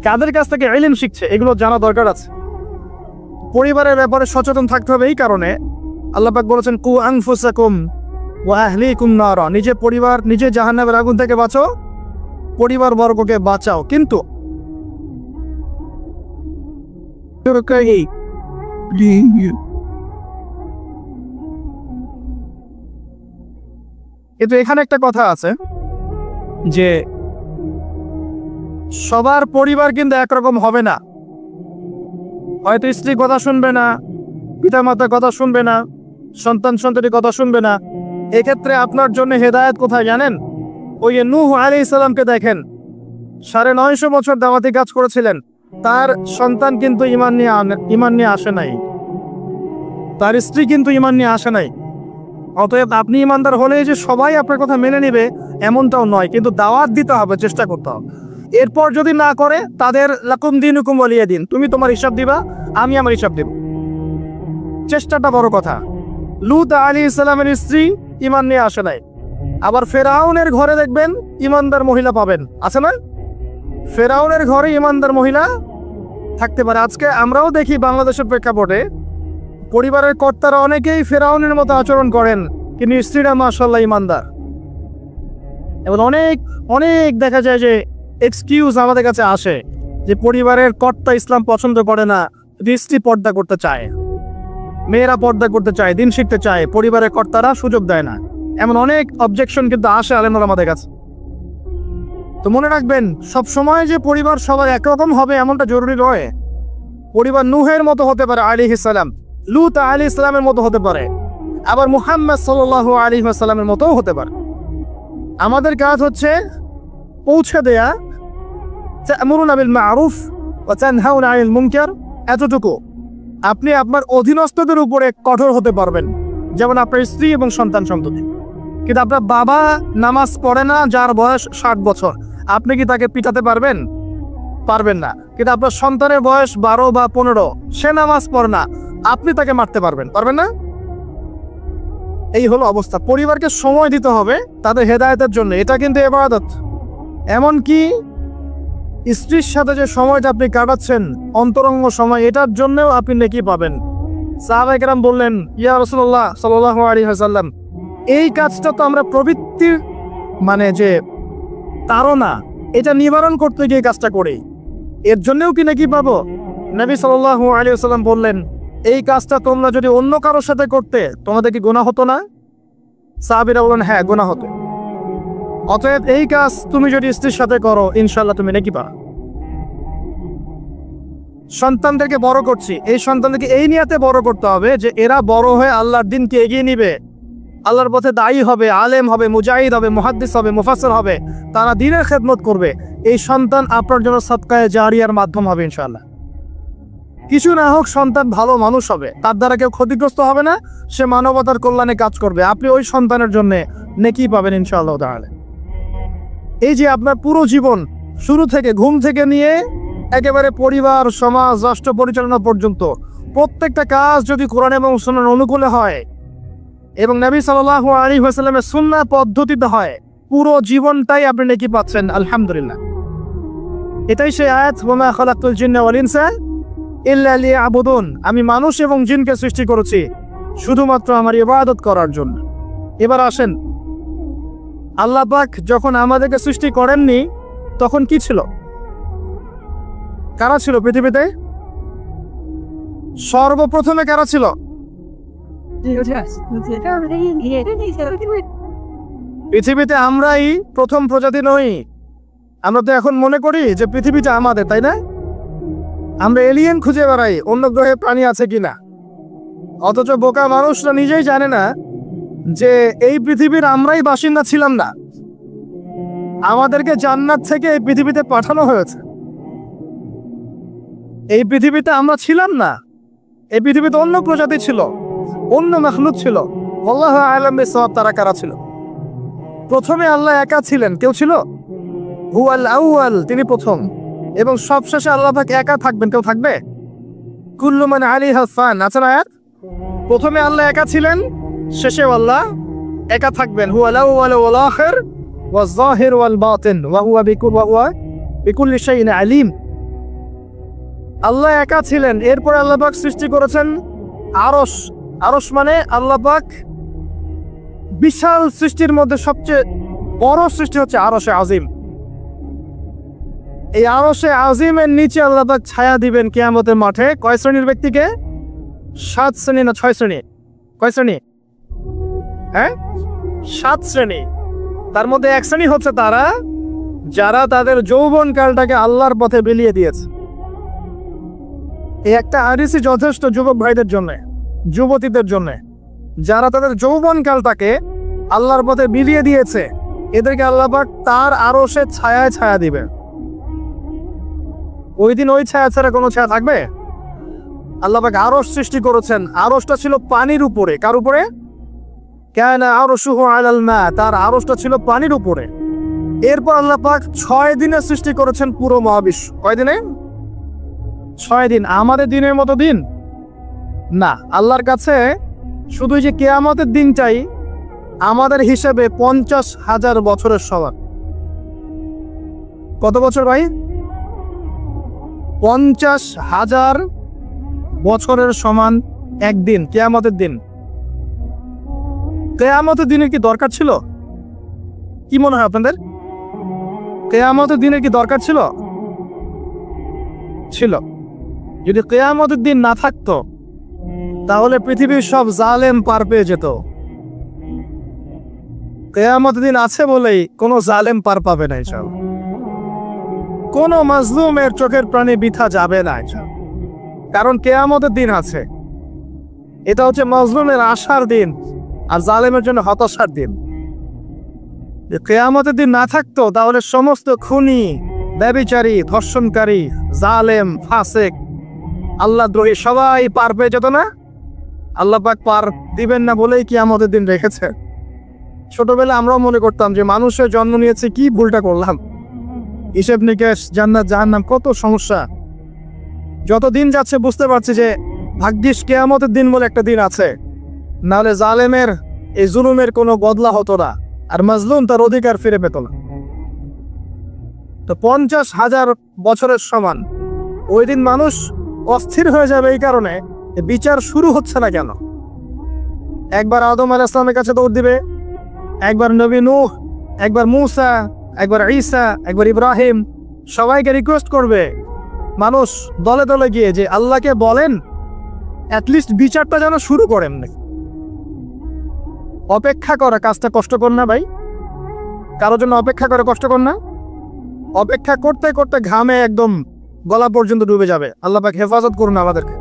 কাদের কাছ থেকে ইলম শিখছে, এগুলো জানা দরকার আছে। পরিবারের ব্যাপারে সচেতন থাকতে হবে। এই কারণে আল্লাহ পাক বলেছেন, কু আনফুসাকুম ওয়া আহলিকুম নারা, নিজে পরিবার, নিজে জাহান্নামের আগুন থেকে বাঁচো, পরিবার বর্গকে বাঁচাও। কিন্তু এখানে একটা কথা আছে যে সবার পরিবার কিন্তু একরকম হবে না। হয়তো স্ত্রী কথা শুনবে না, পিতা মাতার কথা শুনবে না, সন্তান সন্ততির কথা শুনবে না। এক্ষেত্রে আপনার জন্য হেদায়েত কোথায় জানেন? ওই নূহ আলাইহিস সালামকে দেখেন, 950 বছর দাওয়াতি কাজ করেছিলেন, তার সন্তান কিন্তু ঈমান নিয়ে আসে নাই, তার স্ত্রী কিন্তু ঈমান নিয়ে আসে নাই। অতএব আপনি ঈমানদার হলে যে সবাই আপনার কথা মেনে নেবে এমনটাও নয়, কিন্তু দাওয়াত দিতে হবে, চেষ্টা করতে হবে। এরপর যদি না করে তাদের লাকুম দিনুকুম ওয়ালিয়া দিন, তুমি তোমার হিসাব দিবা, আমি আমার হিসাব দিব। চেষ্টাটা বড় কথা। লূত আলাইহিস সালামের স্ত্রী ঈমান নিয়ে আসে নাই। আবার ফেরাউনের ঘরে দেখবেন ঈমানদার মহিলা পাবেন, আছে না? ফেরাউনের ঘরে ঈমানদার মহিলা থাকতে পারে। আজকে আমরাও দেখি বাংলাদেশের প্রেক্ষাপটে পরিবারের কর্তারা অনেকেই ফেরাউনের মতো আচরণ করেন, কিন্তু স্ত্রীরা মাশাআল্লাহ ঈমানদার। এবং অনেক অনেক দেখা যায় যে এক্সকিউজ আমাদের কাছে আসে যে পরিবারের কর্তা ইসলাম পছন্দ করে না, স্ত্রী পর্দা করতে চায়, মেয়েরা পর্দা করতে চায়, দিন শিখতে চায়, পরিবারের কর্তারা সুযোগ দেয় না। এমন অনেক অবজেকশন কিন্তু আসে আলেমরা আমাদের কাছে। তো মনে রাখবেন, সব সময় যে পরিবার সবার একরকম হবে এমনটা জরুরি নয়। পরিবার নূহের মতো হতে পারে আলাইহিস সালাম, লূত আলাইহিস সালামের মতো হতে পারে, আবার মুহাম্মদ সাল্লাল্লাহু আলাইহি ওয়াসাল্লামের মতোও হতে পারে। আমাদের কাজ হচ্ছে পৌঁছে দেয়া, তা'মুরুনা বিল মা'রুফ ওয়া তানহাউনা আনিল মুনকার, এতটুকু। আপনি আপনার অধীনস্থদের উপরে কঠোর হতে পারবেন, যেমন আপনার স্ত্রী এবং সন্তান সন্ততি। কিন্তু আপনার বাবা নামাজ পড়ে না, যার বয়স 60 বছর, আপনি কি তাকে পিটাতে পারবেন? পারবেন না। কিন্তু আপনার সন্তানের বয়স 12 বা 15, সে নামাজ পড়ে না, আপনি তাকে মারতে পারবেন না? এই হলো অবস্থা। পরিবারকে সময় দিতে হবে তাদের হেদায়েতের জন্য, এটা কিন্তু ইবাদত। এমনকি স্ত্রীর সাথে যে সময়টা আপনি কাটাচ্ছেন, অন্তরঙ্গ সময়, এটার জন্যও আপনি নেকি পাবেন। সাহাবায়ে কেরাম বললেন, ইয়া রাসূলুল্লাহ সাল্লাল্লাহু আলাইহি ওয়াসাল্লাম, এই কাজটা তো আমরা প্রবৃত্তির মানে যে তাড়না, এটা নিবারণ করতে গিয়ে কাজটা করি, এর জন্যও কি নেকি পাবো? নবী সাল্লাল্লাহু আলাইহি ওয়াসাল্লাম বললেন, এই কাজটা তোমরা যদি অন্য কারোর সাথে করতে তোমাদের কি গুনাহ হতো না? সাহাবীরা বললেন, হ্যাঁ গুনাহ হতো। অতএব এই কাজ তুমি যদি স্ত্রীর সাথে করো, ইনশাআল্লাহ তুমি নেকি পাবে। সন্তানদেরকে বড় করছি, এই সন্তানদেরকে এই নিয়াতে বড় করতে হবে যে এরা বড় হয়ে আল্লাহর দিনকে এগিয়ে নিবে, আল্লাহর পথে দায়ী হবে, আলেম হবে, মুজাহিদ হবে, মুহাদ্দিস হবে, মুফাসসির হবে, তারা দ্বীনের খেদমত করবে। এই সন্তান আপনার জন্য সাদকায়ে জারিয়ার মাধ্যম হবে ইনশাআল্লাহ। কিছু না হোক সন্তান ভালো মানুষ হবে, তার দ্বারা কেউ ক্ষতিগ্রস্ত হবে না, সে মানবতার কল্যাণে কাজ করবে, আপনি ওই সন্তানের জন্য নেকি পাবেন ইনশাআল্লাহ তাআলা। এই যে আপনার পুরো জীবন শুরু থেকে ঘুম থেকে নিয়ে একেবারে পরিবার, সমাজ, রাষ্ট্র পরিচালনা পর্যন্ত প্রত্যেকটা কাজ যদি কোরআন এবং সুন্নাহর অনুকূলে হয় এবং নবী সাল্লাল্লাহু আলাইহি ওয়াসাল্লামের সুন্নাহ পদ্ধতিতে হয়, পুরো জীবনটাই আপনি নেকি পাচ্ছেন আলহামদুলিল্লাহ। এটাই সেই আয়াত, ওয়া মা খালাকতুল জিন্না ওয়াল ইনসা ইল্লা লিয়াবুদুন, আমি মানুষ এবং জিনকে সৃষ্টি করেছি শুধুমাত্র আমার ইবাদত করার জন্য। এবার আসেন, আল্লাহ পাক যখন আমাদেরকে সৃষ্টি করেননি তখন কি ছিল? কারা ছিল পৃথিবীতে? সর্বপ্রথমে কারা ছিল? পৃথিবীতে আমরাই প্রথম প্রজাতি নই। আমরা তো এখন মনে করি যে পৃথিবীটা আমাদের, তাই না? আমরা এলিয়েন খুঁজে বেড়াই অন্য গ্রহে প্রাণী আছে কিনা, অথচ বোকা মানুষরা নিজেই জানে না যে এই পৃথিবীর আমরাই বাসিন্দা ছিলাম না, আমাদেরকে জান্নাত থেকে এই পৃথিবীতে পাঠানো হয়েছে। এই পৃথিবীতে আমরা ছিলাম না, এই পৃথিবীতে অন্য প্রজাতি ছিল, অন্য মাখলুক ছিল। আল্লাহু আ'লাম বিসওয়াব, তারা কারা ছিল? প্রথমে আল্লাহ একা ছিলেন, কেউ ছিল? হুয়াল আউয়াল, তিনি প্রথম, এবং সবশেষে আল্লাহ পাক একা থাকবেন, কেউ থাকবে? কুল্লু মান আলাইহা ফান, আছে না আয়াত? প্রথমে আল্লাহ একা ছিলেন, শেষেও আল্লাহ একা থাকবেন। হুয়াল আউয়াল ওয়াল আখির ওয়াজ যাহির ওয়াল বাতিন ওয়া হুয়া বিকুল্লি শাইইন আলিম। আল্লাহ একা ছিলেন, এরপর আল্লাহ পাক সৃষ্টি করেছেন আরশ। আরশ মানে আল্লাহ পাক বিশাল সৃষ্টির মধ্যে সবচেয়ে বড় সৃষ্টি হচ্ছে আরশে আজিম। এই আরশে আজিমের নিচে আল্লাহ পাক ছায়া দিবেন কিয়ামতের মাঠে। কয় শ্রেণীর ব্যক্তিকে? 7 শ্রেণী না 6 শ্রেণী? কয় শ্রেণী? হ্যাঁ, 7 শ্রেণী। তার মধ্যে এক শ্রেণী হচ্ছে তারা যারা তাদের যৌবনকালটাকে আল্লাহর পথে বিলিয়ে দিয়েছে। এই একটা হাদিসই যথেষ্ট যুবক ভাইদের জন্য, যুবতীদের জন্য, যারা তাদের যৌবনকালটাকে আল্লাহর পথে বিলিয়ে দিয়েছে, এদেরকে আল্লাহ পাক তার আরশে ছায়ায় ছায়া দিবে। ওই দিন ওই ছায়া ছাড়া কোনো ছায়া থাকবে? আল্লাহ পাক আরশ সৃষ্টি করেছেন, আরশটা ছিল পানির উপরে। কার উপরে? কানা আরশুহু আলাল মা, তার আরশটা ছিল পানির উপরে। এরপর আল্লাহ পাক 6 দিনে সৃষ্টি করেছেন পুরো মহাবিশ্ব। কয় দিনে? 6 দিন। আমাদের দিনের মতো দিন না, আল্লাহর কাছে শুধু যে কিয়ামতের দিনটাই আমাদের হিসেবে 50,000 বছরের সমান। কত বছর ভাই? 50,000 বছরের সমান একদিন, কিয়ামতের দিন। কিয়ামতের দিনের কি দরকার ছিল? কি মনে হয় আপনাদের? কিয়ামতের দিনের কি দরকার ছিল? ছিল। যদি কিয়ামতের দিন না থাকতো তাহলে পৃথিবীর সব জালেম পার পেয়ে যেত। কিয়ামতের দিন আছে বলেই কোনো জালেম পার পাবে না ইনশাআল্লাহ। কোনো মাজলুমের চোখের প্রাণে বৃথা যাবে না ইনশাআল্লাহ, কারণ কিয়ামতের দিন আছে। এটা হচ্ছে মাজলুমের আশার দিন আর জালেমের জন্য হতাশার দিন। কিয়ামতের দিন না থাকতো তাহলে সমস্ত খুনি, ব্যভিচারী, ধর্ষণকারী, জালেম, ফাসিক, আল্লাহদ্রোহী সবাই পার পেয়ে যেত না। আল্লাহ পাক পার দিবেন না বলেই কিয়ামতের দিন রেখেছে। ছোটবেলা আমরাও মনে করতাম যে মানুষের জন্ম নিয়েছে, কি ভুলটা করলাম, হিসেব নিকেশ, জান্নাত জাহান্নাম, কত সমস্যা। যত দিন যাচ্ছে বুঝতে পারছি যে ভাগ্যিস কিয়ামতের দিন বলে একটা দিন আছে, নাহলে জালেমের এই জুলুমের কোনো বদলা হতো না, আর মাজলুম তার অধিকার ফিরে পেত না। তো 50,000 বছরের সমান ওই দিন মানুষ অস্থির হয়ে যাবে এই কারণে বিচার শুরু হচ্ছে না কেন। একবার আদম আলাইহিস সালামের কাছে দৌড় দিবে, একবার নবী নূহ, একবার মূসা, একবার ঈসা, একবার ইব্রাহিম, সবাইকে রিকোয়েস্ট করবে মানুষ দলে দলে গিয়ে যে আল্লাহকে বলেন অ্যাটলিস্ট বিচারটা যেন শুরু করেন। অপেক্ষা করা কাজটা কষ্টকর না ভাই? কারোর জন্য অপেক্ষা করে কষ্টকর না? অপেক্ষা করতে করতে ঘামে একদম গলা পর্যন্ত ডুবে যাবে। আল্লাহ পাক হেফাজত করুন আমাদেরকে।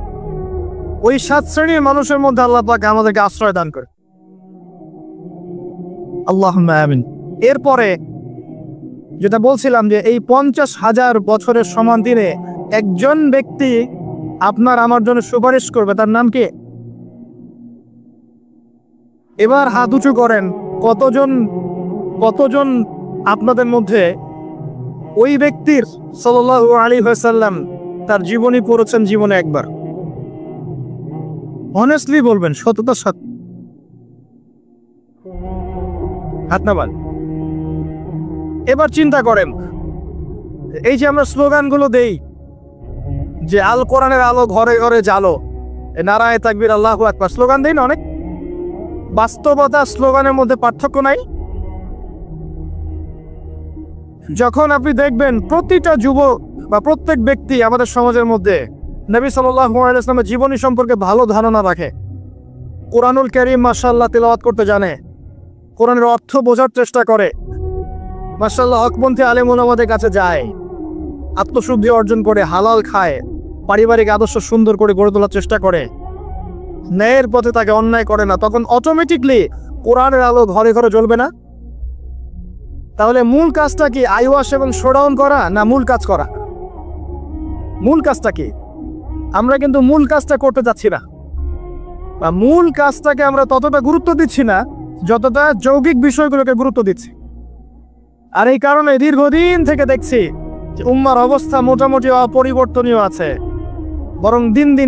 ওই 7 শ্রেণীর মানুষের মধ্যে আল্লাহ পাক আমাদেরকে আশ্রয় দান করে। আল্লাহুম্মা আমিন। এরপরে যেটা বলছিলাম যে এই 50,000 বছরের সমান দিনে একজন ব্যক্তি আপনার আমার জন্য সুপারিশ করবে, তার নাম কি? এবার হাত উঁচু করেন, কতজন আপনাদের মধ্যে ওই ব্যক্তির সাল্লাল্লাহু আলাইহি ওয়াসাল্লাম তার জীবনী পড়েছেন জীবনে একবার? অনেস্টলি বলবেন, সততার সাথে। হাত নামান। এবার চিন্তা করেন, এই যে আমরা স্লোগানগুলো দেই যে আল কোরআনের আলো ঘরে ঘরে জ্বালো, নারায়ে তাকবীর, আল্লাহু আকবার, স্লোগান দেই না অনেক? বাস্তবতা স্লোগানের মধ্যে পার্থক্য নাই? যখন আপনি দেখবেন প্রতিটা যুবক বা প্রত্যেক ব্যক্তি আমাদের সমাজের মধ্যে নবী সাল্লাল্লাহু আলাইহি ওয়াসাল্লামের জীবনী সম্পর্কে ভালো ধারণা রাখে, কোরআনুল কারীম মাশাআল্লাহ তেলাওয়াত করতে জানে, কোরআনের অর্থ বোঝার চেষ্টা করে, মাশাআল্লাহ হকপন্থী আলেম ওলামাদের কাছে যায়, আত্মশুদ্ধি অর্জন করে, হালাল খায়, পারিবারিক আদর্শ সুন্দর করে গড়ে তোলার চেষ্টা করে, ন্যায়ের পথে তাকে অন্যায় করে না, তখন অটোমেটিকলি কোরআনের আলো ঘরে ঘরে জ্বলবে না? তাহলে মূল কাজটা কি আইওয়াশ এবং শোডাউন করা, না মূল কাজ করা? মূল কাজটা কি? আমরা কিন্তু মূল কাজটা করতে যাচ্ছি না, বা মূল কাজটাকে আমরা ততটা গুরুত্ব দিচ্ছি না যতটা যৌগিক বিষয়গুলোকে গুরুত্ব দিচ্ছি। আর এই কারণে দীর্ঘদিন থেকে দেখছি যে উম্মার অবস্থা মোটামুটি অপরিবর্তনীয় আছে, বরং দিন দিন